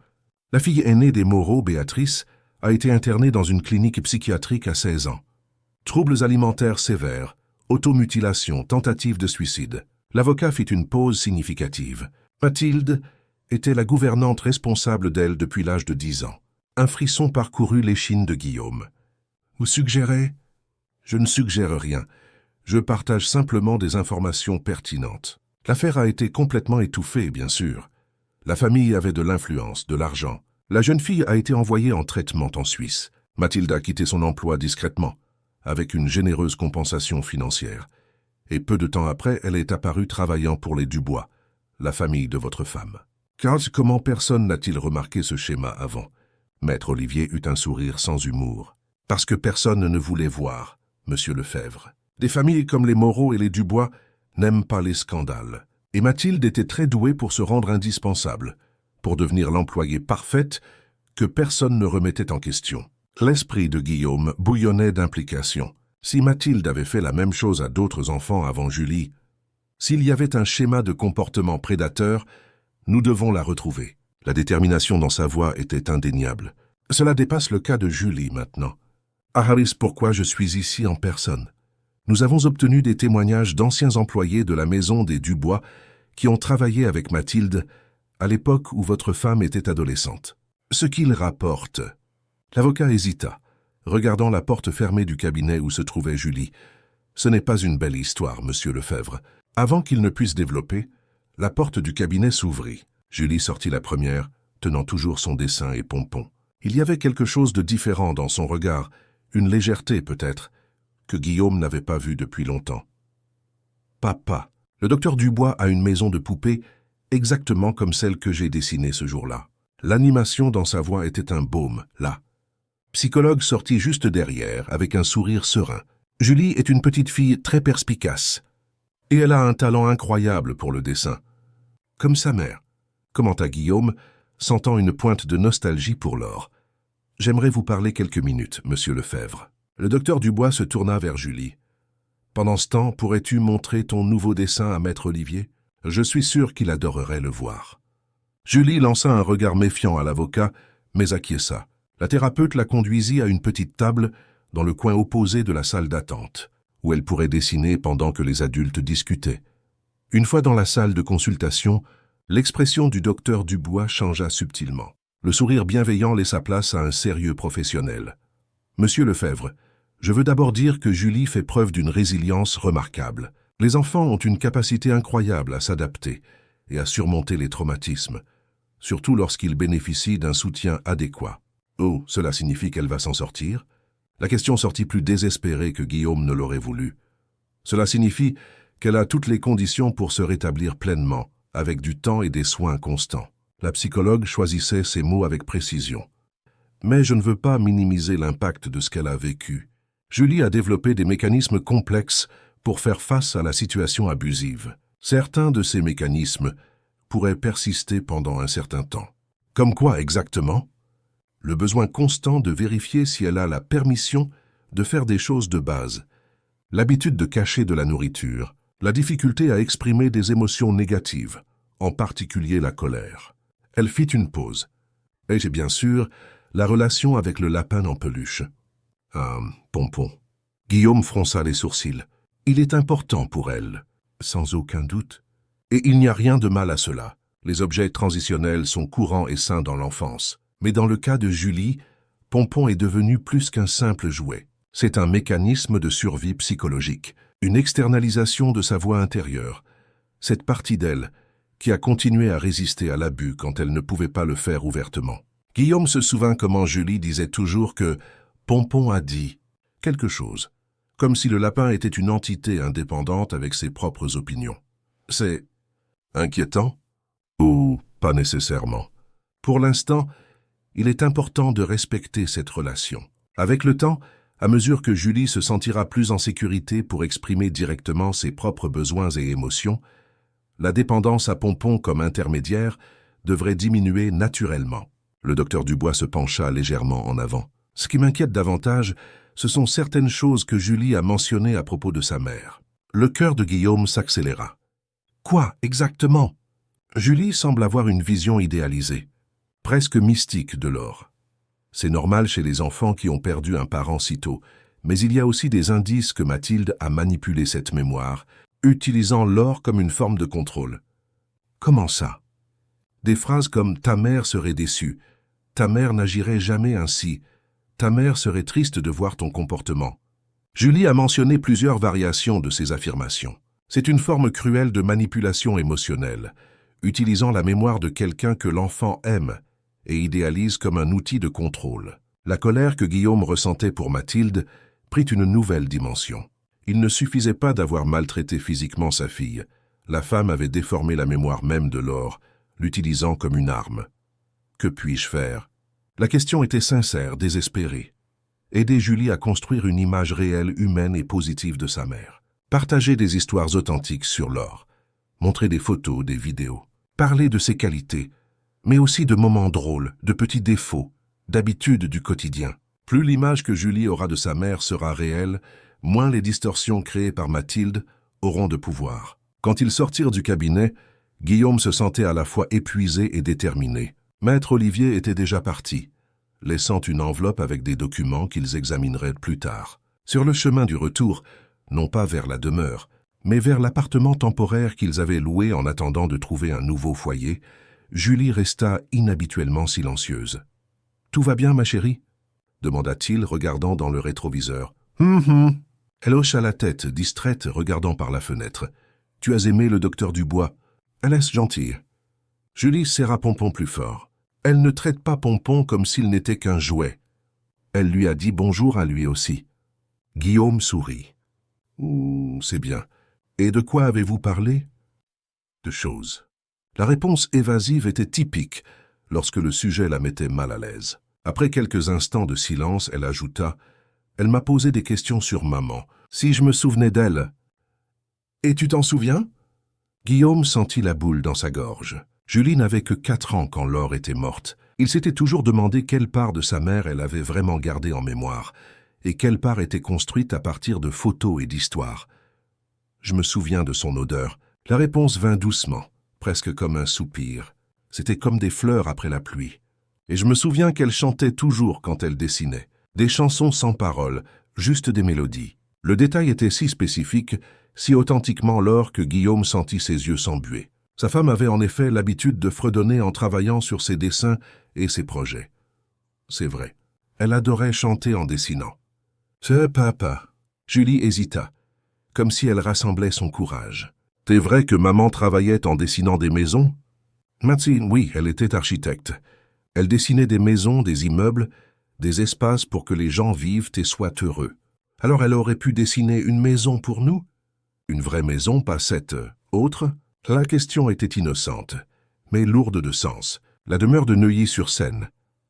La fille aînée des Moreau, Béatrice, a été internée dans une clinique psychiatrique à 16 ans. Troubles alimentaires sévères, automutilation, tentative de suicide. L'avocat fit une pause significative. Mathilde était la gouvernante responsable d'elle depuis l'âge de 10 ans. Un frisson parcourut l'échine de Guillaume. Vous suggérez? Je ne suggère rien. Je partage simplement des informations pertinentes. L'affaire a été complètement étouffée, bien sûr. La famille avait de l'influence, de l'argent. La jeune fille a été envoyée en traitement en Suisse. Mathilde a quitté son emploi discrètement, avec une généreuse compensation financière. Et peu de temps après, elle est apparue travaillant pour les Dubois, la famille de votre femme. Car comment personne n'a-t-il remarqué ce schéma avant? Maître Olivier eut un sourire sans humour. Parce que personne ne voulait voir, monsieur Lefebvre. Des familles comme les Moreau et les Dubois n'aiment pas les scandales. Et Mathilde était très douée pour se rendre indispensable, pour devenir l'employée parfaite que personne ne remettait en question. L'esprit de Guillaume bouillonnait d'implication. Si Mathilde avait fait la même chose à d'autres enfants avant Julie, s'il y avait un schéma de comportement prédateur, nous devons la retrouver. La détermination dans sa voix était indéniable. Cela dépasse le cas de Julie maintenant. Ah Harris, pourquoi je suis ici en personne? Nous avons obtenu des témoignages d'anciens employés de la maison des Dubois qui ont travaillé avec Mathilde à l'époque où votre femme était adolescente. Ce qu'ils rapportent. L'avocat hésita, regardant la porte fermée du cabinet où se trouvait Julie. Ce n'est pas une belle histoire, monsieur Lefebvre. Avant qu'il ne puisse développer, la porte du cabinet s'ouvrit. Julie sortit la première, tenant toujours son dessin et pompon. Il y avait quelque chose de différent dans son regard, une légèreté peut-être, que Guillaume n'avait pas vue depuis longtemps. Papa, le docteur Dubois a une maison de poupées exactement comme celle que j'ai dessinée ce jour-là. L'animation dans sa voix était un baume, là. Psychologue sortit juste derrière, avec un sourire serein. Julie est une petite fille très perspicace, et elle a un talent incroyable pour le dessin. Comme sa mère, commenta Guillaume, sentant une pointe de nostalgie pour Laure. J'aimerais vous parler quelques minutes, monsieur Lefebvre. Le docteur Dubois se tourna vers Julie. Pendant ce temps, pourrais-tu montrer ton nouveau dessin à maître Olivier? Je suis sûr qu'il adorerait le voir. Julie lança un regard méfiant à l'avocat, mais acquiesça. La thérapeute la conduisit à une petite table dans le coin opposé de la salle d'attente, où elle pourrait dessiner pendant que les adultes discutaient. Une fois dans la salle de consultation, l'expression du docteur Dubois changea subtilement. Le sourire bienveillant laissa place à un sérieux professionnel. « Monsieur Lefebvre, je veux d'abord dire que Julie fait preuve d'une résilience remarquable. Les enfants ont une capacité incroyable à s'adapter et à surmonter les traumatismes, surtout lorsqu'ils bénéficient d'un soutien adéquat. Oh, cela signifie qu'elle va s'en sortir? La question sortit plus désespérée que Guillaume ne l'aurait voulu. Cela signifie qu'elle a toutes les conditions pour se rétablir pleinement, avec du temps et des soins constants. La psychologue choisissait ses mots avec précision. Mais je ne veux pas minimiser l'impact de ce qu'elle a vécu. Julie a développé des mécanismes complexes pour faire face à la situation abusive. Certains de ces mécanismes pourraient persister pendant un certain temps. Comme quoi exactement? Le besoin constant de vérifier si elle a la permission de faire des choses de base, l'habitude de cacher de la nourriture, la difficulté à exprimer des émotions négatives, en particulier la colère. Elle fit une pause. Et j'ai bien sûr la relation avec le lapin en peluche. Pompon. Guillaume fronça les sourcils. Il est important pour elle, sans aucun doute. Et il n'y a rien de mal à cela. Les objets transitionnels sont courants et sains dans l'enfance. Mais dans le cas de Julie, Pompon est devenu plus qu'un simple jouet. C'est un mécanisme de survie psychologique, une externalisation de sa voix intérieure. Cette partie d'elle qui a continué à résister à l'abus quand elle ne pouvait pas le faire ouvertement. Guillaume se souvint comment Julie disait toujours que Pompon a dit quelque chose, comme si le lapin était une entité indépendante avec ses propres opinions. C'est inquiétant? Ou pas nécessairement. Pour l'instant, il est important de respecter cette relation. Avec le temps, à mesure que Julie se sentira plus en sécurité pour exprimer directement ses propres besoins et émotions, la dépendance à Pompon comme intermédiaire devrait diminuer naturellement. Le docteur Dubois se pencha légèrement en avant. Ce qui m'inquiète davantage, ce sont certaines choses que Julie a mentionnées à propos de sa mère. Le cœur de Guillaume s'accéléra. Quoi exactement? Julie semble avoir une vision idéalisée, presque mystique de l'or. C'est normal chez les enfants qui ont perdu un parent si tôt, mais il y a aussi des indices que Mathilde a manipulé cette mémoire, utilisant l'or comme une forme de contrôle. Comment ça? Des phrases comme « ta mère serait déçue »,« ta mère n'agirait jamais ainsi »,« ta mère serait triste de voir ton comportement ». Julie a mentionné plusieurs variations de ces affirmations. C'est une forme cruelle de manipulation émotionnelle, utilisant la mémoire de quelqu'un que l'enfant aime et idéalise comme un outil de contrôle. La colère que Guillaume ressentait pour Mathilde prit une nouvelle dimension. Il ne suffisait pas d'avoir maltraité physiquement sa fille. La femme avait déformé la mémoire même de Laure, l'utilisant comme une arme. Que puis-je faire? La question était sincère, désespérée. Aider Julie à construire une image réelle, humaine et positive de sa mère. Partager des histoires authentiques sur Laure. Montrer des photos, des vidéos. Parler de ses qualités, mais aussi de moments drôles, de petits défauts, d'habitudes du quotidien. Plus l'image que Julie aura de sa mère sera réelle, moins les distorsions créées par Mathilde auront de pouvoir. Quand ils sortirent du cabinet, Guillaume se sentait à la fois épuisé et déterminé. Maître Olivier était déjà parti, laissant une enveloppe avec des documents qu'ils examineraient plus tard. Sur le chemin du retour, non pas vers la demeure, mais vers l'appartement temporaire qu'ils avaient loué en attendant de trouver un nouveau foyer, Julie resta inhabituellement silencieuse. « Tout va bien, ma chérie ?» demanda-t-il, regardant dans le rétroviseur. « Elle hocha la tête, distraite, regardant par la fenêtre. « Tu as aimé le docteur Dubois. Elle est gentille. » Julie serra Pompon plus fort. Elle ne traite pas Pompon comme s'il n'était qu'un jouet. Elle lui a dit bonjour à lui aussi. Guillaume sourit. « C'est bien. Et de quoi avez-vous parlé ?»« De choses. » La réponse évasive était typique lorsque le sujet la mettait mal à l'aise. Après quelques instants de silence, elle ajouta « Elle m'a posé des questions sur maman. Si je me souvenais d'elle. »« Et tu t'en souviens ?» Guillaume sentit la boule dans sa gorge. Julie n'avait que 4 ans quand Laure était morte. Il s'était toujours demandé quelle part de sa mère elle avait vraiment gardée en mémoire, et quelle part était construite à partir de photos et d'histoires. « Je me souviens de son odeur. » La réponse vint doucement, presque comme un soupir. C'était comme des fleurs après la pluie. Et je me souviens qu'elle chantait toujours quand elle dessinait. Des chansons sans paroles, juste des mélodies. Le détail était si spécifique, si authentiquement Laure que Guillaume sentit ses yeux s'embuer. Sa femme avait en effet l'habitude de fredonner en travaillant sur ses dessins et ses projets. C'est vrai, elle adorait chanter en dessinant. « C'est papa. » Julie hésita, comme si elle rassemblait son courage. « C'est vrai que maman travaillait en dessinant des maisons ?» Maxine, oui, elle était architecte. Elle dessinait des maisons, des immeubles, des espaces pour que les gens vivent et soient heureux. Alors elle aurait pu dessiner une maison pour nous? Une vraie maison, pas cette autre? La question était innocente, mais lourde de sens. La demeure de Neuilly-sur-Seine,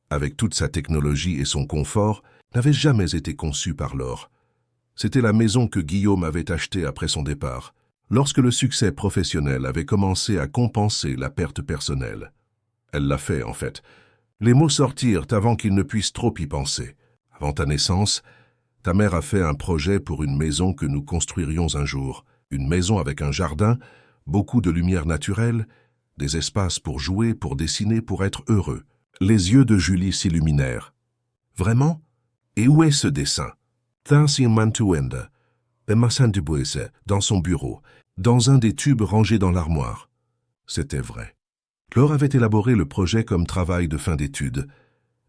avec toute sa technologie et son confort, n'avait jamais été conçue par Laure. C'était la maison que Guillaume avait achetée après son départ, lorsque le succès professionnel avait commencé à compenser la perte personnelle. Elle l'a fait, en fait. Les mots sortirent avant qu'il ne puisse trop y penser. Avant ta naissance, ta mère a fait un projet pour une maison que nous construirions un jour. Une maison avec un jardin, beaucoup de lumière naturelle, des espaces pour jouer, pour dessiner, pour être heureux. Les yeux de Julie s'illuminèrent. Vraiment? Et où est ce dessin? Dans son bureau, dans un des tubes rangés dans l'armoire. C'était vrai. Laure avait élaboré le projet comme travail de fin d'études,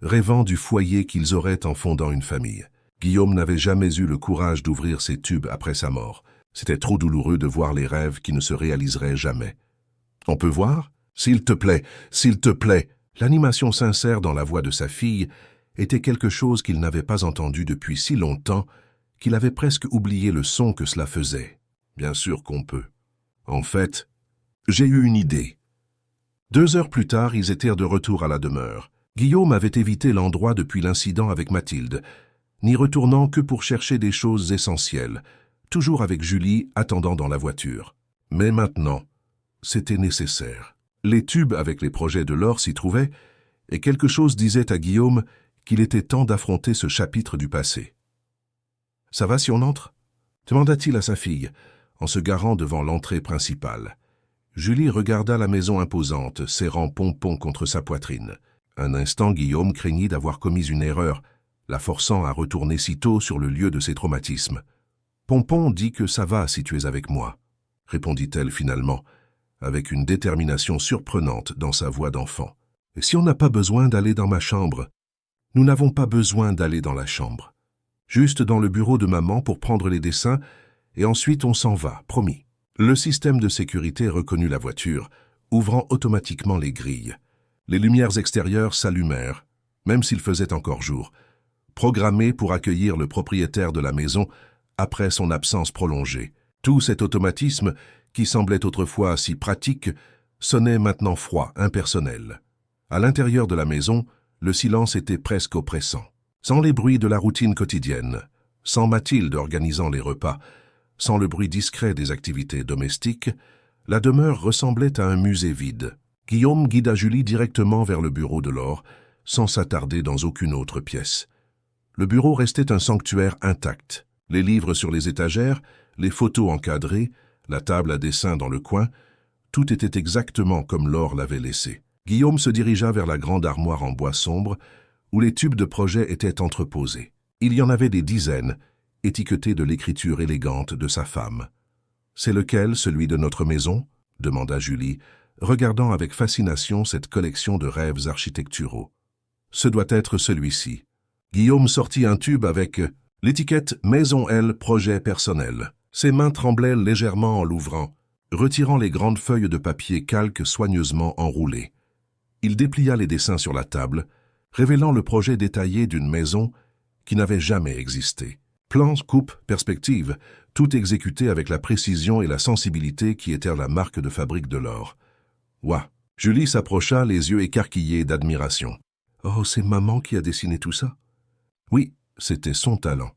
rêvant du foyer qu'ils auraient en fondant une famille. Guillaume n'avait jamais eu le courage d'ouvrir ces tubes après sa mort. C'était trop douloureux de voir les rêves qui ne se réaliseraient jamais. « On peut voir? S'il te plaît, s'il te plaît !» L'animation sincère dans la voix de sa fille était quelque chose qu'il n'avait pas entendu depuis si longtemps qu'il avait presque oublié le son que cela faisait. Bien sûr qu'on peut. En fait, j'ai eu une idée. 2 heures plus tard, ils étaient de retour à la demeure. Guillaume avait évité l'endroit depuis l'incident avec Mathilde, n'y retournant que pour chercher des choses essentielles, toujours avec Julie attendant dans la voiture. Mais maintenant, c'était nécessaire. Les tubes avec les projets de Laure s'y trouvaient, et quelque chose disait à Guillaume qu'il était temps d'affronter ce chapitre du passé. « Ça va si on entre ?» demanda-t-il à sa fille, en se garant devant l'entrée principale. Julie regarda la maison imposante, serrant Pompon contre sa poitrine. Un instant, Guillaume craignit d'avoir commis une erreur, la forçant à retourner sitôt sur le lieu de ses traumatismes. « Pompon dit que ça va si tu es avec moi », répondit-elle finalement, avec une détermination surprenante dans sa voix d'enfant. « Et si on n'a pas besoin d'aller dans ma chambre ?»« Nous n'avons pas besoin d'aller dans la chambre. Juste dans le bureau de maman pour prendre les dessins, et ensuite on s'en va, promis. » Le système de sécurité reconnut la voiture, ouvrant automatiquement les grilles. Les lumières extérieures s'allumèrent, même s'il faisait encore jour, programmées pour accueillir le propriétaire de la maison après son absence prolongée. Tout cet automatisme, qui semblait autrefois si pratique, sonnait maintenant froid, impersonnel. À l'intérieur de la maison, le silence était presque oppressant. Sans les bruits de la routine quotidienne, sans Mathilde organisant les repas, sans le bruit discret des activités domestiques, la demeure ressemblait à un musée vide. Guillaume guida Julie directement vers le bureau de Laure, sans s'attarder dans aucune autre pièce. Le bureau restait un sanctuaire intact. Les livres sur les étagères, les photos encadrées, la table à dessin dans le coin, tout était exactement comme Laure l'avait laissé. Guillaume se dirigea vers la grande armoire en bois sombre, où les tubes de projet étaient entreposés. Il y en avait des dizaines, étiqueté de l'écriture élégante de sa femme. « C'est lequel, celui de notre maison ?» demanda Julie, regardant avec fascination cette collection de rêves architecturaux. « Ce doit être celui-ci. » Guillaume sortit un tube avec l'étiquette « Maison L, projet personnel ». Ses mains tremblaient légèrement en l'ouvrant, retirant les grandes feuilles de papier calque soigneusement enroulées. Il déplia les dessins sur la table, révélant le projet détaillé d'une maison qui n'avait jamais existé. Plans, coupes, perspectives, tout exécuté avec la précision et la sensibilité qui étaient la marque de fabrique de Laure. Ouah! Julie s'approcha, les yeux écarquillés d'admiration. « Oh, c'est maman qui a dessiné tout ça ?» Oui, c'était son talent.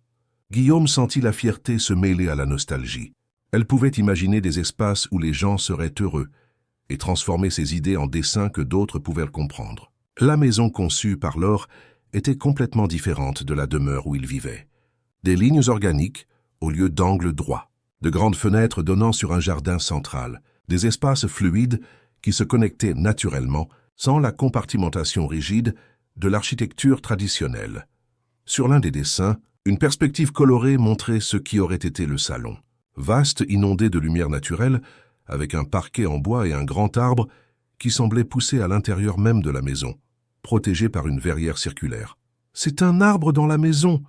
Guillaume sentit la fierté se mêler à la nostalgie. Elle pouvait imaginer des espaces où les gens seraient heureux et transformer ses idées en dessins que d'autres pouvaient comprendre. La maison conçue par Laure était complètement différente de la demeure où il vivait. Des lignes organiques au lieu d'angles droits, de grandes fenêtres donnant sur un jardin central, des espaces fluides qui se connectaient naturellement sans la compartimentation rigide de l'architecture traditionnelle. Sur l'un des dessins, une perspective colorée montrait ce qui aurait été le salon. Vaste, inondé de lumière naturelle, avec un parquet en bois et un grand arbre qui semblait pousser à l'intérieur même de la maison, protégé par une verrière circulaire. « C'est un arbre dans la maison !»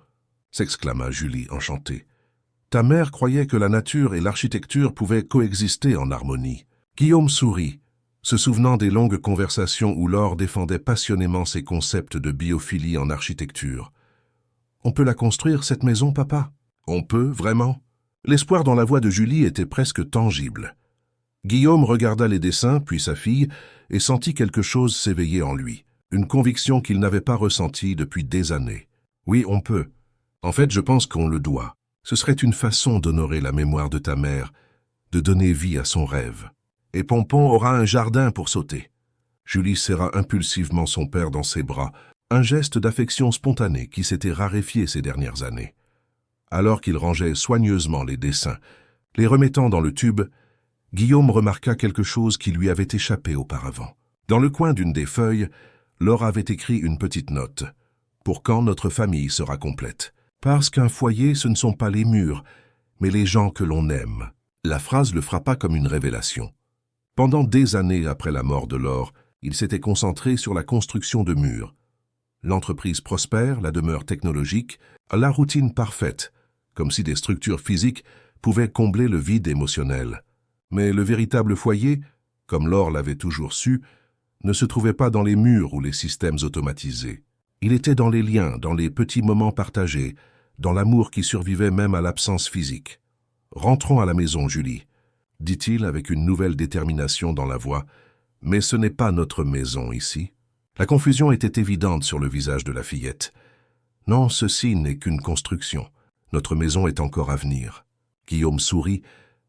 s'exclama Julie, enchantée. « Ta mère croyait que la nature et l'architecture pouvaient coexister en harmonie. » Guillaume sourit, se souvenant des longues conversations où Laure défendait passionnément ses concepts de biophilie en architecture. « On peut la construire, cette maison, papa ?»« On peut, vraiment ?» L'espoir dans la voix de Julie était presque tangible. Guillaume regarda les dessins, puis sa fille, et sentit quelque chose s'éveiller en lui, une conviction qu'il n'avait pas ressentie depuis des années. « Oui, on peut. En fait, je pense qu'on le doit. Ce serait une façon d'honorer la mémoire de ta mère, de donner vie à son rêve. Et Pompon aura un jardin pour sauter. » Julie serra impulsivement son père dans ses bras, un geste d'affection spontanée qui s'était raréfié ces dernières années. Alors qu'il rangeait soigneusement les dessins, les remettant dans le tube, Guillaume remarqua quelque chose qui lui avait échappé auparavant. Dans le coin d'une des feuilles, Laure avait écrit une petite note. « Pour quand notre famille sera complète. Parce qu'un foyer, ce ne sont pas les murs, mais les gens que l'on aime. » La phrase le frappa comme une révélation. Pendant des années après la mort de Laure, il s'était concentré sur la construction de murs. L'entreprise prospère, la demeure technologique, la routine parfaite, comme si des structures physiques pouvaient combler le vide émotionnel. Mais le véritable foyer, comme Laure l'avait toujours su, ne se trouvait pas dans les murs ou les systèmes automatisés. Il était dans les liens, dans les petits moments partagés, dans l'amour qui survivait même à l'absence physique. « Rentrons à la maison, Julie », dit-il avec une nouvelle détermination dans la voix, « mais ce n'est pas notre maison ici. » La confusion était évidente sur le visage de la fillette. « Non, ceci n'est qu'une construction. Notre maison est encore à venir. » Guillaume sourit,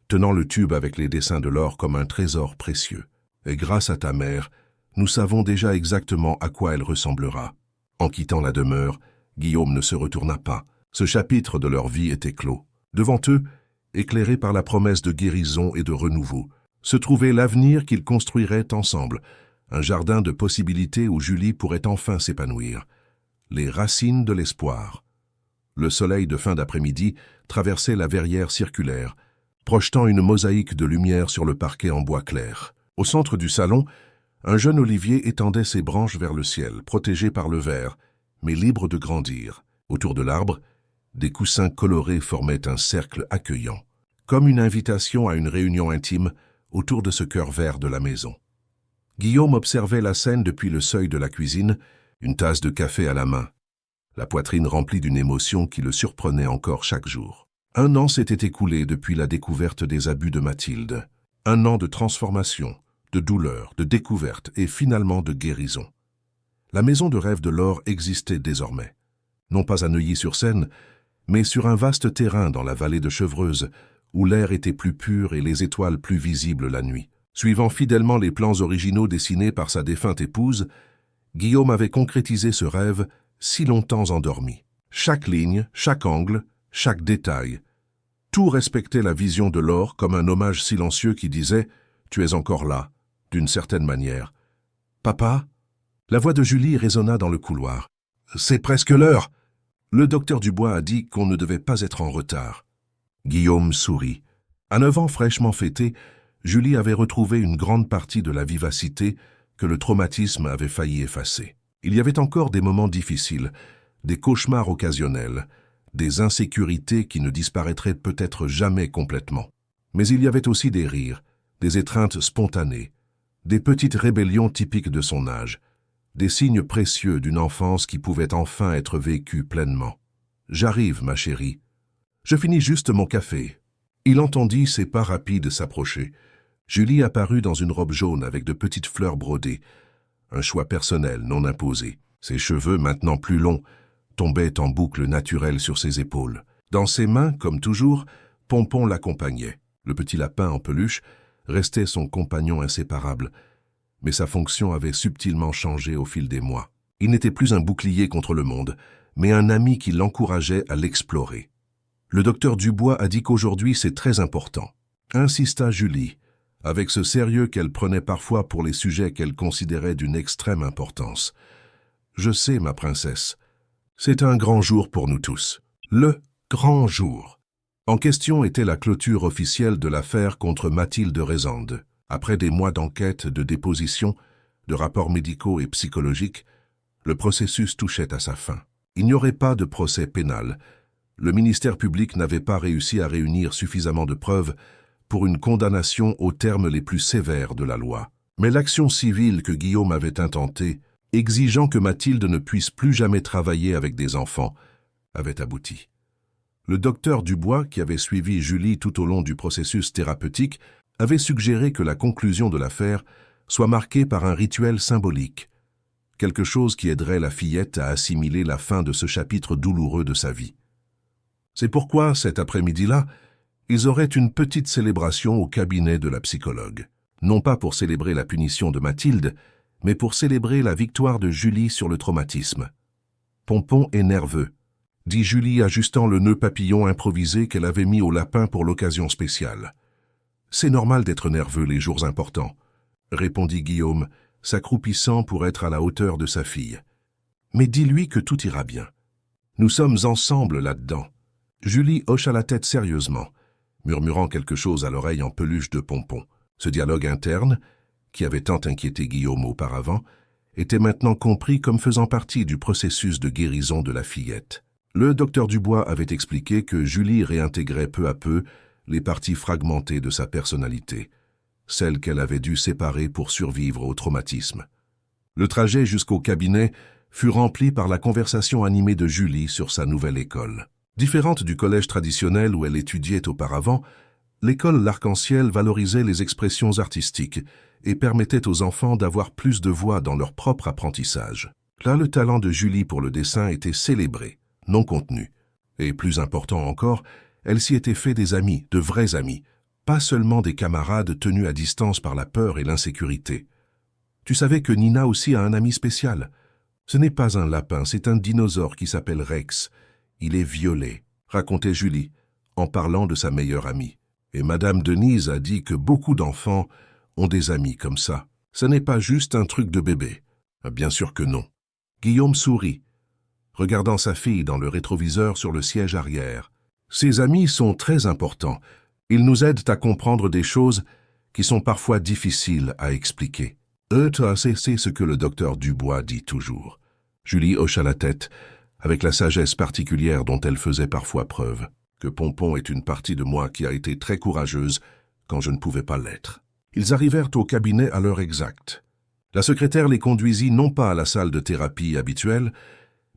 tenant le tube avec les dessins de Laure comme un trésor précieux. « Et grâce à ta mère, nous savons déjà exactement à quoi elle ressemblera. » En quittant la demeure, Guillaume ne se retourna pas. Ce chapitre de leur vie était clos. Devant eux, éclairé par la promesse de guérison et de renouveau, se trouvait l'avenir qu'ils construiraient ensemble, un jardin de possibilités où Julie pourrait enfin s'épanouir. Les racines de l'espoir. Le soleil de fin d'après-midi traversait la verrière circulaire, projetant une mosaïque de lumière sur le parquet en bois clair. Au centre du salon, un jeune olivier étendait ses branches vers le ciel, protégé par le verre, mais libre de grandir. Autour de l'arbre, des coussins colorés formaient un cercle accueillant, comme une invitation à une réunion intime autour de ce cœur vert de la maison. Guillaume observait la scène depuis le seuil de la cuisine, une tasse de café à la main, la poitrine remplie d'une émotion qui le surprenait encore chaque jour. 1 an s'était écoulé depuis la découverte des abus de Mathilde. 1 an de transformation, de douleur, de découverte et finalement de guérison. La maison de rêve de Laure existait désormais. Non pas à Neuilly-sur-Seine, mais sur un vaste terrain dans la vallée de Chevreuse, où l'air était plus pur et les étoiles plus visibles la nuit. Suivant fidèlement les plans originaux dessinés par sa défunte épouse, Guillaume avait concrétisé ce rêve si longtemps endormi. Chaque ligne, chaque angle, chaque détail, tout respectait la vision de Laure comme un hommage silencieux qui disait « Tu es encore là », d'une certaine manière. « Papa ?» La voix de Julie résonna dans le couloir. « C'est presque l'heure !» Le docteur Dubois a dit qu'on ne devait pas être en retard. Guillaume sourit. À 9 ans fraîchement fêtés, Julie avait retrouvé une grande partie de la vivacité que le traumatisme avait failli effacer. Il y avait encore des moments difficiles, des cauchemars occasionnels, des insécurités qui ne disparaîtraient peut-être jamais complètement. Mais il y avait aussi des rires, des étreintes spontanées, des petites rébellions typiques de son âge, des signes précieux d'une enfance qui pouvait enfin être vécue pleinement. « J'arrive, ma chérie. Je finis juste mon café. » Il entendit ses pas rapides s'approcher. Julie apparut dans une robe jaune avec de petites fleurs brodées, un choix personnel non imposé. Ses cheveux, maintenant plus longs, tombaient en boucles naturelles sur ses épaules. Dans ses mains, comme toujours, Pompon l'accompagnait. Le petit lapin en peluche restait son compagnon inséparable, mais sa fonction avait subtilement changé au fil des mois. Il n'était plus un bouclier contre le monde, mais un ami qui l'encourageait à l'explorer. Le docteur Dubois a dit qu'aujourd'hui c'est très important, insista Julie, avec ce sérieux qu'elle prenait parfois pour les sujets qu'elle considérait d'une extrême importance. « Je sais, ma princesse, c'est un grand jour pour nous tous. Le grand jour. » En question était la clôture officielle de l'affaire contre Mathilde Rezende. Après des mois d'enquête, de déposition, de rapports médicaux et psychologiques, le processus touchait à sa fin. Il n'y aurait pas de procès pénal. Le ministère public n'avait pas réussi à réunir suffisamment de preuves pour une condamnation aux termes les plus sévères de la loi. Mais l'action civile que Guillaume avait intentée, exigeant que Mathilde ne puisse plus jamais travailler avec des enfants, avait abouti. Le docteur Dubois, qui avait suivi Julie tout au long du processus thérapeutique, avait suggéré que la conclusion de l'affaire soit marquée par un rituel symbolique, quelque chose qui aiderait la fillette à assimiler la fin de ce chapitre douloureux de sa vie. C'est pourquoi, cet après-midi-là, ils auraient une petite célébration au cabinet de la psychologue. Non pas pour célébrer la punition de Mathilde, mais pour célébrer la victoire de Julie sur le traumatisme. « Pompon est nerveux », dit Julie ajustant le nœud papillon improvisé qu'elle avait mis au lapin pour l'occasion spéciale. « C'est normal d'être nerveux les jours importants », répondit Guillaume, s'accroupissant pour être à la hauteur de sa fille. « Mais dis-lui que tout ira bien. Nous sommes ensemble là-dedans. » Julie hocha la tête sérieusement, murmurant quelque chose à l'oreille en peluche de Pompon. Ce dialogue interne, qui avait tant inquiété Guillaume auparavant, était maintenant compris comme faisant partie du processus de guérison de la fillette. Le docteur Dubois avait expliqué que Julie réintégrait peu à peu les parties fragmentées de sa personnalité, celles qu'elle avait dû séparer pour survivre au traumatisme. Le trajet jusqu'au cabinet fut rempli par la conversation animée de Julie sur sa nouvelle école. Différente du collège traditionnel où elle étudiait auparavant, l'école L'Arc-en-Ciel valorisait les expressions artistiques et permettait aux enfants d'avoir plus de voix dans leur propre apprentissage. Là, le talent de Julie pour le dessin était célébré, non contenu. Et plus important encore, elle s'y était fait des amis, de vrais amis, pas seulement des camarades tenus à distance par la peur et l'insécurité. Tu savais que Nina aussi a un ami spécial. Ce n'est pas un lapin, c'est un dinosaure qui s'appelle Rex. Il est violet, racontait Julie, en parlant de sa meilleure amie. Et Madame Denise a dit que beaucoup d'enfants ont des amis comme ça. Ce n'est pas juste un truc de bébé. Bien sûr que non. Guillaume sourit, regardant sa fille dans le rétroviseur sur le siège arrière. Ses amis sont très importants. Ils nous aident à comprendre des choses qui sont parfois difficiles à expliquer. C'est ce que le docteur Dubois dit toujours. Julie hocha la tête, avec la sagesse particulière dont elle faisait parfois preuve, que Pompon est une partie de moi qui a été très courageuse quand je ne pouvais pas l'être. Ils arrivèrent au cabinet à l'heure exacte. La secrétaire les conduisit non pas à la salle de thérapie habituelle,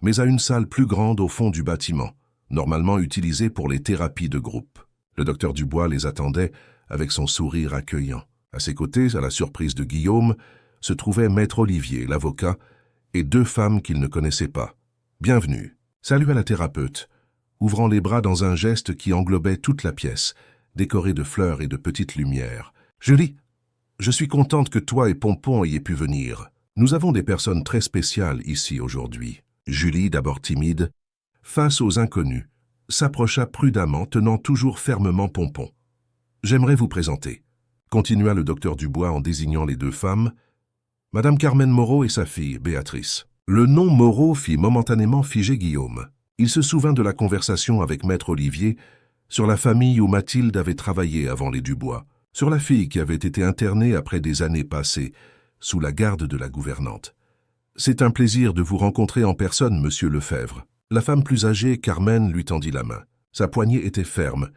mais à une salle plus grande au fond du bâtiment, normalement utilisée pour les thérapies de groupe. Le docteur Dubois les attendait avec son sourire accueillant. À ses côtés, à la surprise de Guillaume, se trouvait Maître Olivier, l'avocat, et 2 femmes qu'il ne connaissait pas. « Bienvenue », salua la thérapeute, ouvrant les bras dans un geste qui englobait toute la pièce, décorée de fleurs et de petites lumières. « Julie, je suis contente que toi et Pompon ayez pu venir. Nous avons des personnes très spéciales ici aujourd'hui. » Julie, d'abord timide, face aux inconnus, s'approcha prudemment, tenant toujours fermement Pompon. « J'aimerais vous présenter », continua le docteur Dubois en désignant les 2 femmes, Madame Carmen Moreau et sa fille, Béatrice. Le nom Moreau fit momentanément figer Guillaume. Il se souvint de la conversation avec Maître Olivier sur la famille où Mathilde avait travaillé avant les Dubois, sur la fille qui avait été internée après des années passées, sous la garde de la gouvernante. « C'est un plaisir de vous rencontrer en personne, monsieur Lefebvre. » La femme plus âgée, Carmen, lui tendit la main. Sa poignée était ferme.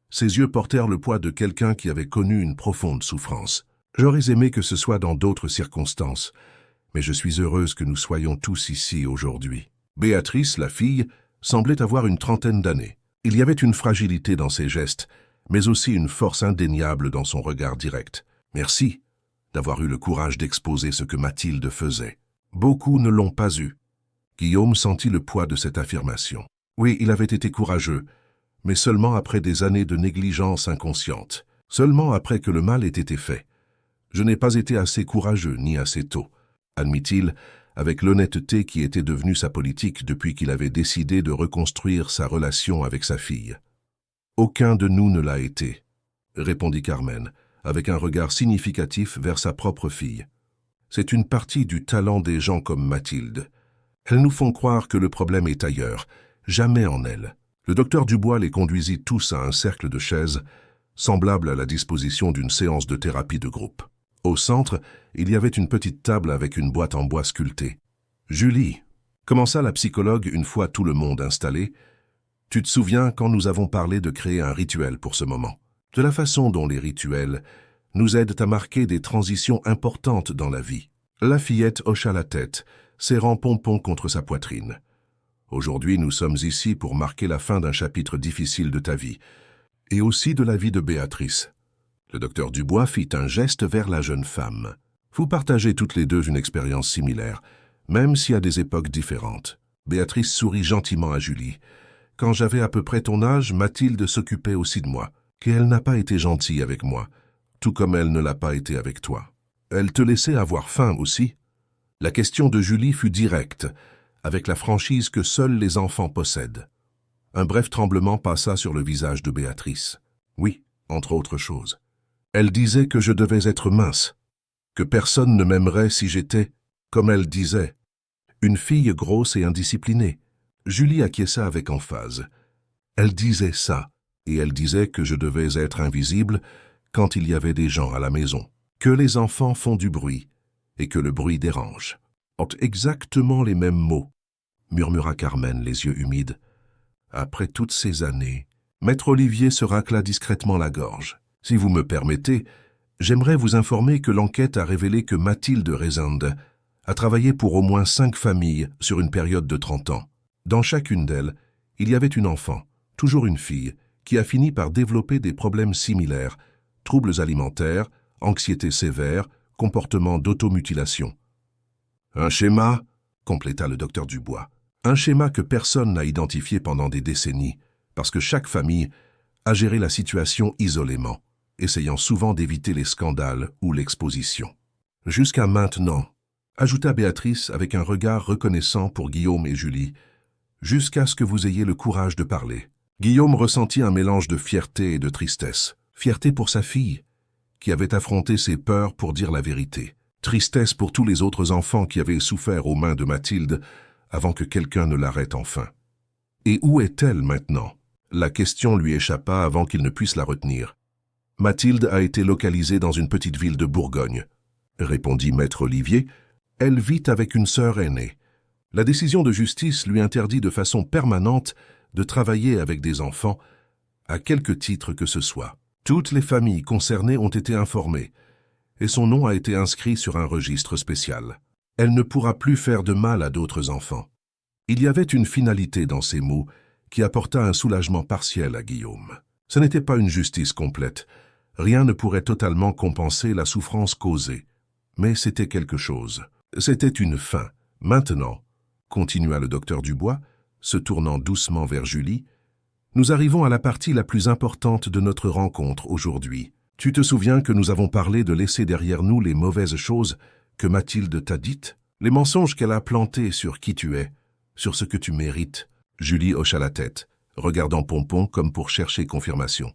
Ses yeux portèrent le poids de quelqu'un qui avait connu une profonde souffrance. « J'aurais aimé que ce soit dans d'autres circonstances, mais je suis heureuse que nous soyons tous ici aujourd'hui. » Béatrice, la fille, semblait avoir une trentaine d'années. Il y avait une fragilité dans ses gestes, mais aussi une force indéniable dans son regard direct. « Merci d'avoir eu le courage d'exposer ce que Mathilde faisait. Beaucoup ne l'ont pas eu. » Guillaume sentit le poids de cette affirmation. Oui, il avait été courageux, mais seulement après des années de négligence inconsciente, seulement après que le mal ait été fait. « Je n'ai pas été assez courageux ni assez tôt », admit-il, avec l'honnêteté qui était devenue sa politique depuis qu'il avait décidé de reconstruire sa relation avec sa fille. « Aucun de nous ne l'a été », répondit Carmen, avec un regard significatif vers sa propre fille. « C'est une partie du talent des gens comme Mathilde. Elles nous font croire que le problème est ailleurs, jamais en elles. » Le docteur Dubois les conduisit tous à un cercle de chaises, semblable à la disposition d'une séance de thérapie de groupe. Au centre, il y avait une petite table avec une boîte en bois sculptée. « Julie, » commença la psychologue une fois tout le monde installé, « tu te souviens quand nous avons parlé de créer un rituel pour ce moment, de la façon dont les rituels nous aident à marquer des transitions importantes dans la vie. » La fillette hocha la tête, serrant Pompon contre sa poitrine. « Aujourd'hui, nous sommes ici pour marquer la fin d'un chapitre difficile de ta vie, et aussi de la vie de Béatrice. » Le docteur Dubois fit un geste vers la jeune femme. « Vous partagez toutes les 2 une expérience similaire, même si à des époques différentes. » Béatrice sourit gentiment à Julie. « Quand j'avais à peu près ton âge, Mathilde s'occupait aussi de moi, et elle n'a pas été gentille avec moi, tout comme elle ne l'a pas été avec toi. Elle te laissait avoir faim aussi. » La question de Julie fut directe, avec la franchise que seuls les enfants possèdent. Un bref tremblement passa sur le visage de Béatrice. Oui, entre autres choses. Elle disait que je devais être mince, que personne ne m'aimerait si j'étais, comme elle disait, une fille grosse et indisciplinée. Julie acquiesça avec emphase. Elle disait ça, et elle disait que je devais être invisible quand il y avait des gens à la maison, que les enfants font du bruit et que le bruit dérange. Exactement les mêmes mots, murmura Carmen, les yeux humides. Après toutes ces années, Maître Olivier se racla discrètement la gorge. Si vous me permettez, j'aimerais vous informer que l'enquête a révélé que Mathilde Rezende a travaillé pour au moins 5 familles sur une période de 30 ans. Dans chacune d'elles, il y avait une enfant, toujours une fille, qui a fini par développer des problèmes similaires, troubles alimentaires, anxiété sévère, comportement d'automutilation. Un schéma, compléta le docteur Dubois, un schéma que personne n'a identifié pendant des décennies, parce que chaque famille a géré la situation isolément, essayant souvent d'éviter les scandales ou l'exposition. Jusqu'à maintenant, ajouta Béatrice avec un regard reconnaissant pour Guillaume et Julie, jusqu'à ce que vous ayez le courage de parler. Guillaume ressentit un mélange de fierté et de tristesse. Fierté pour sa fille, qui avait affronté ses peurs pour dire la vérité. Tristesse pour tous les autres enfants qui avaient souffert aux mains de Mathilde avant que quelqu'un ne l'arrête enfin. Et où est-elle maintenant? La question lui échappa avant qu'il ne puisse la retenir. Mathilde a été localisée dans une petite ville de Bourgogne, répondit maître Olivier. Elle vit avec une sœur aînée. La décision de justice lui interdit de façon permanente de travailler avec des enfants, à quelque titre que ce soit. Toutes les familles concernées ont été informées, et son nom a été inscrit sur un registre spécial. Elle ne pourra plus faire de mal à d'autres enfants. Il y avait une finalité dans ces mots qui apporta un soulagement partiel à Guillaume. Ce n'était pas une justice complète. Rien ne pourrait totalement compenser la souffrance causée. Mais c'était quelque chose. C'était une fin. Maintenant, continua le docteur Dubois, se tournant doucement vers Julie, nous arrivons à la partie la plus importante de notre rencontre aujourd'hui. Tu te souviens que nous avons parlé de laisser derrière nous les mauvaises choses que Mathilde t'a dites, les mensonges qu'elle a plantés sur qui tu es, sur ce que tu mérites. Julie hocha la tête, regardant Pompon comme pour chercher confirmation.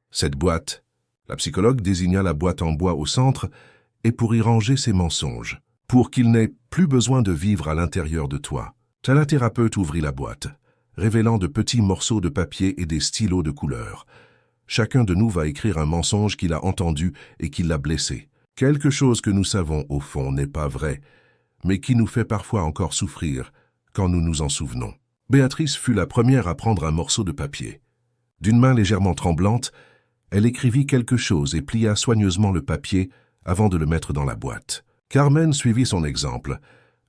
Cette boîte, la psychologue désigna la boîte en bois au centre, et pour y ranger ses mensonges, pour qu'il n'ait plus besoin de vivre à l'intérieur de toi. La thérapeute ouvrit la boîte, révélant de petits morceaux de papier et des stylos de couleur. Chacun de nous va écrire un mensonge qu'il a entendu et qui l'a blessé. Quelque chose que nous savons au fond n'est pas vrai, mais qui nous fait parfois encore souffrir quand nous nous en souvenons. Béatrice fut la première à prendre un morceau de papier. D'une main légèrement tremblante, elle écrivit quelque chose et plia soigneusement le papier avant de le mettre dans la boîte. Carmen suivit son exemple,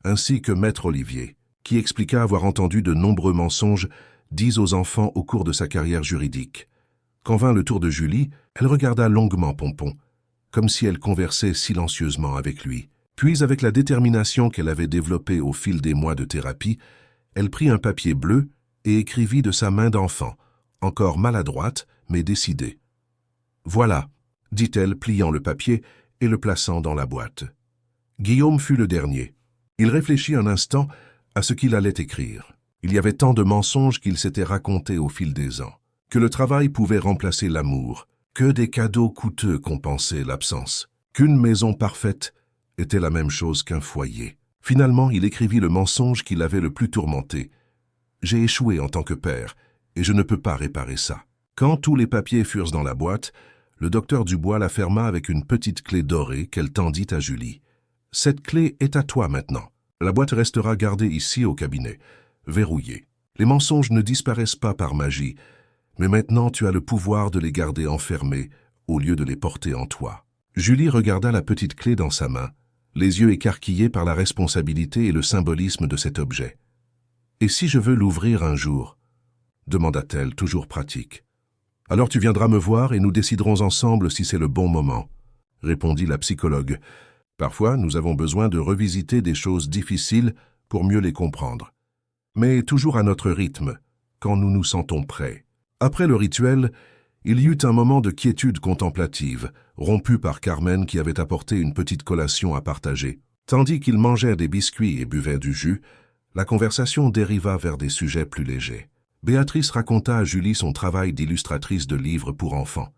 ainsi que maître Olivier, qui expliqua avoir entendu de nombreux mensonges dits aux enfants au cours de sa carrière juridique. Quand vint le tour de Julie, elle regarda longuement Pompon, comme si elle conversait silencieusement avec lui. Puis, avec la détermination qu'elle avait développée au fil des mois de thérapie, elle prit un papier bleu et écrivit de sa main d'enfant, encore maladroite, mais décidée. « Voilà », dit-elle, pliant le papier et le plaçant dans la boîte. Guillaume fut le dernier. Il réfléchit un instant à ce qu'il allait écrire. Il y avait tant de mensonges qu'il s'était racontés au fil des ans, que le travail pouvait remplacer l'amour, que des cadeaux coûteux compensaient l'absence, qu'une maison parfaite était la même chose qu'un foyer. Finalement, il écrivit le mensonge qui l'avait le plus tourmenté. « J'ai échoué en tant que père, et je ne peux pas réparer ça. » Quand tous les papiers furent dans la boîte, le docteur Dubois la ferma avec une petite clé dorée qu'elle tendit à Julie. « Cette clé est à toi maintenant. La boîte restera gardée ici au cabinet, verrouillée. Les mensonges ne disparaissent pas par magie, mais maintenant tu as le pouvoir de les garder enfermés au lieu de les porter en toi. » Julie regarda la petite clé dans sa main, les yeux écarquillés par la responsabilité et le symbolisme de cet objet. « Et si je veux l'ouvrir un jour ?» demanda-t-elle, toujours pratique. « Alors tu viendras me voir et nous déciderons ensemble si c'est le bon moment, » répondit la psychologue. « Parfois, nous avons besoin de revisiter des choses difficiles pour mieux les comprendre. Mais toujours à notre rythme, quand nous nous sentons prêts. » Après le rituel, il y eut un moment de quiétude contemplative, rompu par Carmen qui avait apporté une petite collation à partager. Tandis qu'ils mangèrent des biscuits et buvaient du jus, la conversation dériva vers des sujets plus légers. Béatrice raconta à Julie son travail d'illustratrice de livres pour enfants,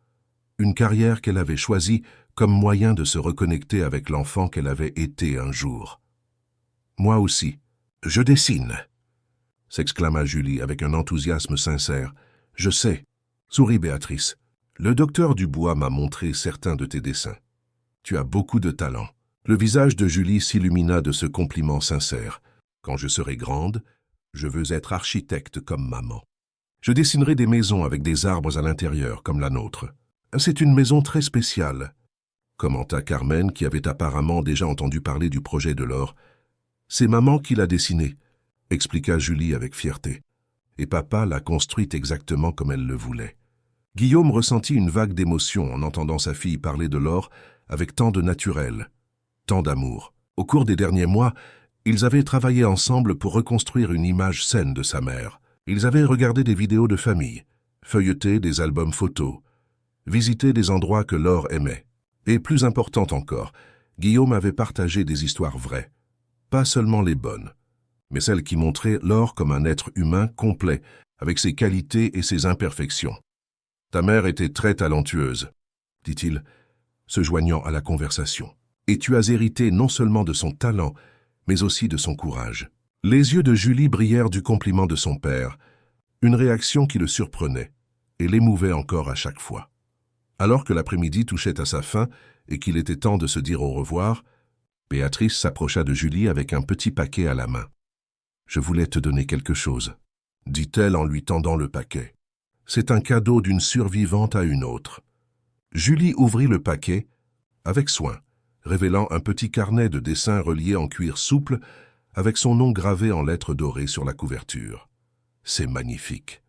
une carrière qu'elle avait choisie comme moyen de se reconnecter avec l'enfant qu'elle avait été un jour. « Moi aussi, je dessine !» s'exclama Julie avec un enthousiasme sincère. « Je sais !» sourit Béatrice. « Le docteur Dubois m'a montré certains de tes dessins. Tu as beaucoup de talent. » Le visage de Julie s'illumina de ce compliment sincère. « Quand je serai grande, je veux être architecte comme maman. Je dessinerai des maisons avec des arbres à l'intérieur comme la nôtre. C'est une maison très spéciale, » commenta Carmen qui avait apparemment déjà entendu parler du projet de Laure. « C'est maman qui l'a dessinée, » expliqua Julie avec fierté. « Et papa l'a construite exactement comme elle le voulait. » Guillaume ressentit une vague d'émotion en entendant sa fille parler de Laure avec tant de naturel, tant d'amour. Au cours des derniers mois, ils avaient travaillé ensemble pour reconstruire une image saine de sa mère. Ils avaient regardé des vidéos de famille, feuilleté des albums photos, visité des endroits que Laure aimait. Et plus important encore, Guillaume avait partagé des histoires vraies. Pas seulement les bonnes, mais celles qui montraient Laure comme un être humain complet, avec ses qualités et ses imperfections. Ta mère était très talentueuse, dit-il, se joignant à la conversation. Et tu as hérité non seulement de son talent, mais aussi de son courage. Les yeux de Julie brillèrent du compliment de son père, une réaction qui le surprenait et l'émouvait encore à chaque fois. Alors que l'après-midi touchait à sa fin et qu'il était temps de se dire au revoir, Béatrice s'approcha de Julie avec un petit paquet à la main. « Je voulais te donner quelque chose, » dit-elle en lui tendant le paquet. « C'est un cadeau d'une survivante à une autre. » Julie ouvrit le paquet avec soin, révélant un petit carnet de dessins relié en cuir souple avec son nom gravé en lettres dorées sur la couverture. « C'est magnifique !»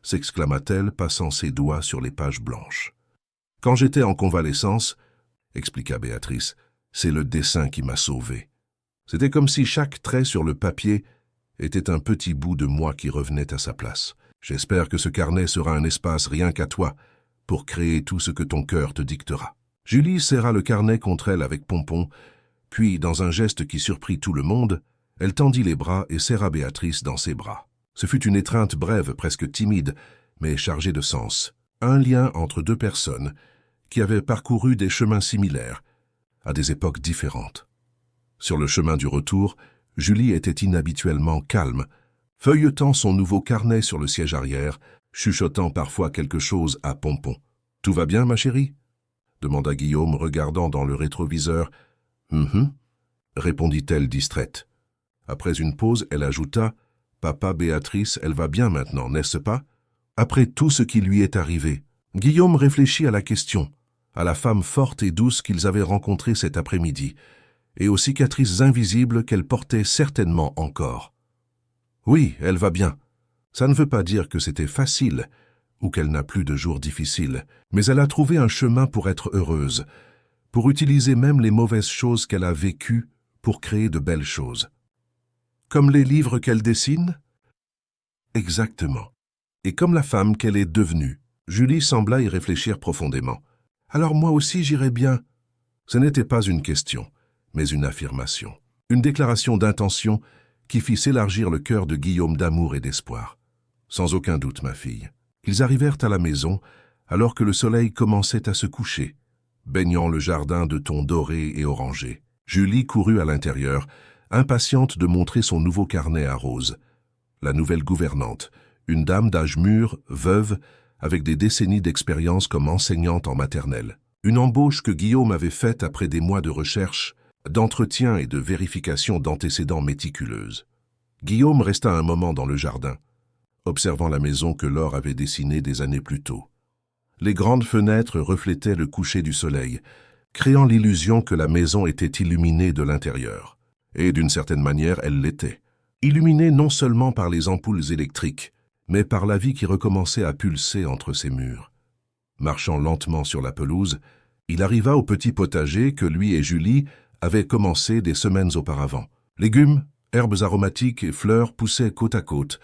s'exclama-t-elle, passant ses doigts sur les pages blanches. « Quand j'étais en convalescence, expliqua Béatrice, c'est le dessin qui m'a sauvé. C'était comme si chaque trait sur le papier était un petit bout de moi qui revenait à sa place. J'espère que ce carnet sera un espace rien qu'à toi pour créer tout ce que ton cœur te dictera. » Julie serra le carnet contre elle avec Pompon, puis, dans un geste qui surprit tout le monde, elle tendit les bras et serra Béatrice dans ses bras. Ce fut une étreinte brève, presque timide, mais chargée de sens. Un lien entre deux personnes qui avaient parcouru des chemins similaires, à des époques différentes. Sur le chemin du retour, Julie était inhabituellement calme, feuilletant son nouveau carnet sur le siège arrière, chuchotant parfois quelque chose à Pompon. « Tout va bien, ma chérie ?» demanda Guillaume, regardant dans le rétroviseur. « répondit-elle distraite. Après une pause, elle ajouta « Papa, Béatrice, elle va bien maintenant, n'est-ce pas ?» Après tout ce qui lui est arrivé, Guillaume réfléchit à la question, à la femme forte et douce qu'ils avaient rencontrée cet après-midi, et aux cicatrices invisibles qu'elle portait certainement encore. Oui, elle va bien. Ça ne veut pas dire que c'était facile, ou qu'elle n'a plus de jours difficiles, mais elle a trouvé un chemin pour être heureuse, pour utiliser même les mauvaises choses qu'elle a vécues pour créer de belles choses. Comme les livres qu'elle dessine? Exactement. Et comme la femme qu'elle est devenue. Julie sembla y réfléchir profondément. Alors moi aussi j'irai bien. Ce n'était pas une question, mais une affirmation. Une déclaration d'intention qui fit s'élargir le cœur de Guillaume d'amour et d'espoir. Sans aucun doute, ma fille. Ils arrivèrent à la maison alors que le soleil commençait à se coucher, baignant le jardin de tons dorés et orangés. Julie courut à l'intérieur, impatiente de montrer son nouveau carnet à Rose, la nouvelle gouvernante, une dame d'âge mûr, veuve, avec des décennies d'expérience comme enseignante en maternelle. Une embauche que Guillaume avait faite après des mois de recherche, d'entretien et de vérification d'antécédents méticuleuses. Guillaume resta un moment dans le jardin, observant la maison que Laure avait dessinée des années plus tôt. Les grandes fenêtres reflétaient le coucher du soleil, créant l'illusion que la maison était illuminée de l'intérieur. Et d'une certaine manière, elle l'était. Illuminée non seulement par les ampoules électriques, mais par la vie qui recommençait à pulser entre ses murs. Marchant lentement sur la pelouse, il arriva au petit potager que lui et Julie avaient commencé des semaines auparavant. Légumes, herbes aromatiques et fleurs poussaient côte à côte,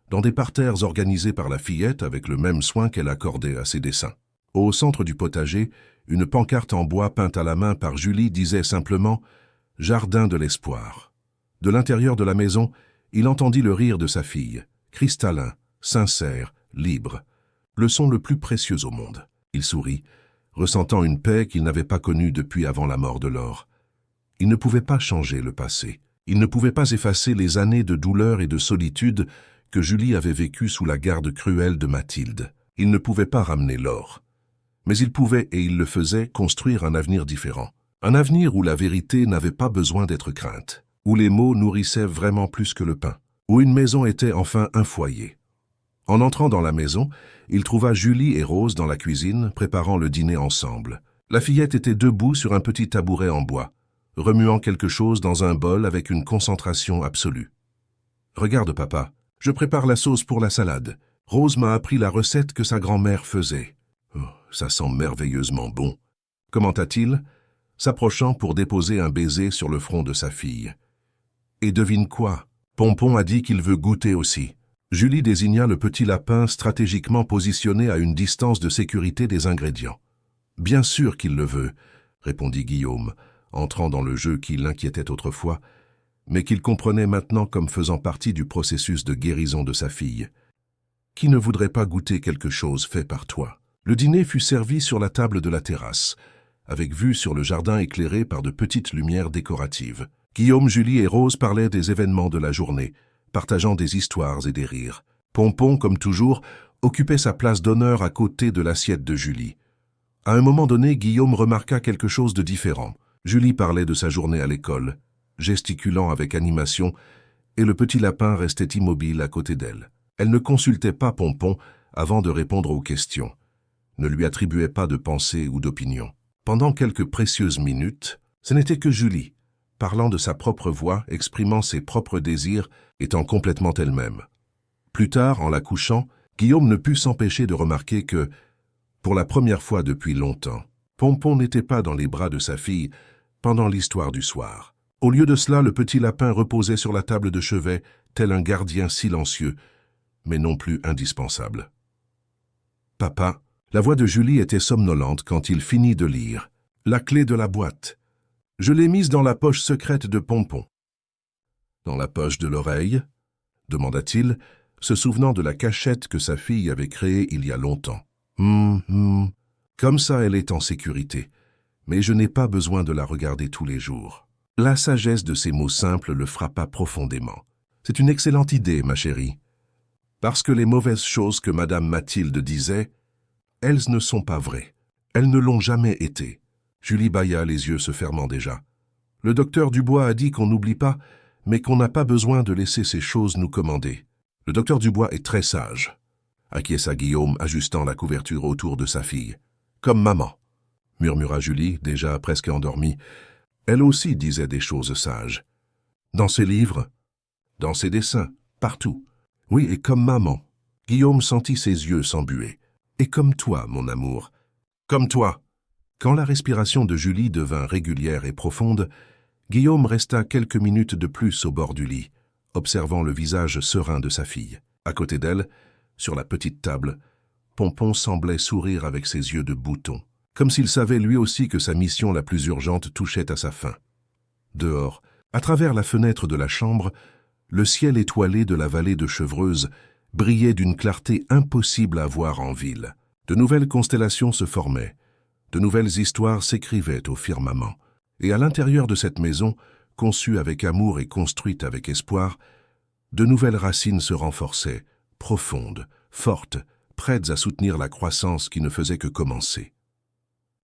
dans des parterres organisés par la fillette avec le même soin qu'elle accordait à ses dessins. Au centre du potager, une pancarte en bois peinte à la main par Julie disait simplement « Jardin de l'espoir ». De l'intérieur de la maison, il entendit le rire de sa fille, cristallin, sincère, libre, le son le plus précieux au monde. Il sourit, ressentant une paix qu'il n'avait pas connue depuis avant la mort de Laure. Il ne pouvait pas changer le passé. Il ne pouvait pas effacer les années de douleur et de solitude que Julie avait vécues sous la garde cruelle de Mathilde. Il ne pouvait pas ramener Laure. Mais il pouvait, et il le faisait, construire un avenir différent. Un avenir où la vérité n'avait pas besoin d'être crainte, où les mots nourrissaient vraiment plus que le pain, où une maison était enfin un foyer. En entrant dans la maison, il trouva Julie et Rose dans la cuisine, préparant le dîner ensemble. La fillette était debout sur un petit tabouret en bois, remuant quelque chose dans un bol avec une concentration absolue. « Regarde, papa, je prépare la sauce pour la salade. Rose m'a appris la recette que sa grand-mère faisait. Oh, ça sent merveilleusement bon. » commenta-t-il, s'approchant pour déposer un baiser sur le front de sa fille. « Et devine quoi? Pompon a dit qu'il veut goûter aussi. » Julie désigna le petit lapin stratégiquement positionné à une distance de sécurité des ingrédients. « Bien sûr qu'il le veut, » répondit Guillaume, entrant dans le jeu qui l'inquiétait autrefois, mais qu'il comprenait maintenant comme faisant partie du processus de guérison de sa fille. « Qui ne voudrait pas goûter quelque chose fait par toi ?» Le dîner fut servi sur la table de la terrasse, avec vue sur le jardin éclairé par de petites lumières décoratives. Guillaume, Julie et Rose parlaient des événements de la journée, partageant des histoires et des rires. Pompon, comme toujours, occupait sa place d'honneur à côté de l'assiette de Julie. À un moment donné, Guillaume remarqua quelque chose de différent. Julie parlait de sa journée à l'école, gesticulant avec animation, et le petit lapin restait immobile à côté d'elle. Elle ne consultait pas Pompon avant de répondre aux questions, ne lui attribuait pas de pensée ou d'opinion. Pendant quelques précieuses minutes, ce n'était que Julie, parlant de sa propre voix, exprimant ses propres désirs, étant complètement elle-même. Plus tard, en la couchant, Guillaume ne put s'empêcher de remarquer que, pour la première fois depuis longtemps, Pompon n'était pas dans les bras de sa fille pendant l'histoire du soir. Au lieu de cela, le petit lapin reposait sur la table de chevet, tel un gardien silencieux, mais non plus indispensable. « Papa !» La voix de Julie était somnolente quand il finit de lire. « La clé de la boîte. Je l'ai mise dans la poche secrète de Pompon. »« Dans la poche de l'oreille ?» demanda-t-il, se souvenant de la cachette que sa fille avait créée il y a longtemps. Comme ça, elle est en sécurité. Mais je n'ai pas besoin de la regarder tous les jours. » La sagesse de ces mots simples le frappa profondément. « C'est une excellente idée, ma chérie. Parce que les mauvaises choses que Madame Mathilde disait, elles ne sont pas vraies. Elles ne l'ont jamais été. » Julie bâilla, les yeux se fermant déjà. « Le docteur Dubois a dit qu'on n'oublie pas, mais qu'on n'a pas besoin de laisser ces choses nous commander. Le docteur Dubois est très sage. » acquiesça Guillaume, ajustant la couverture autour de sa fille. « Comme maman, » murmura Julie, déjà presque endormie. Elle aussi disait des choses sages. Dans ses livres, dans ses dessins, partout. Oui, et comme maman. Guillaume sentit ses yeux s'embuer. Et comme toi, mon amour. Comme toi. Quand la respiration de Julie devint régulière et profonde, Guillaume resta quelques minutes de plus au bord du lit, observant le visage serein de sa fille. À côté d'elle, sur la petite table, Pompon semblait sourire avec ses yeux de bouton, comme s'il savait lui aussi que sa mission la plus urgente touchait à sa fin. Dehors, à travers la fenêtre de la chambre, le ciel étoilé de la vallée de Chevreuse brillait d'une clarté impossible à voir en ville. De nouvelles constellations se formaient, de nouvelles histoires s'écrivaient au firmament, et à l'intérieur de cette maison, conçue avec amour et construite avec espoir, de nouvelles racines se renforçaient, profondes, fortes, prêtes à soutenir la croissance qui ne faisait que commencer.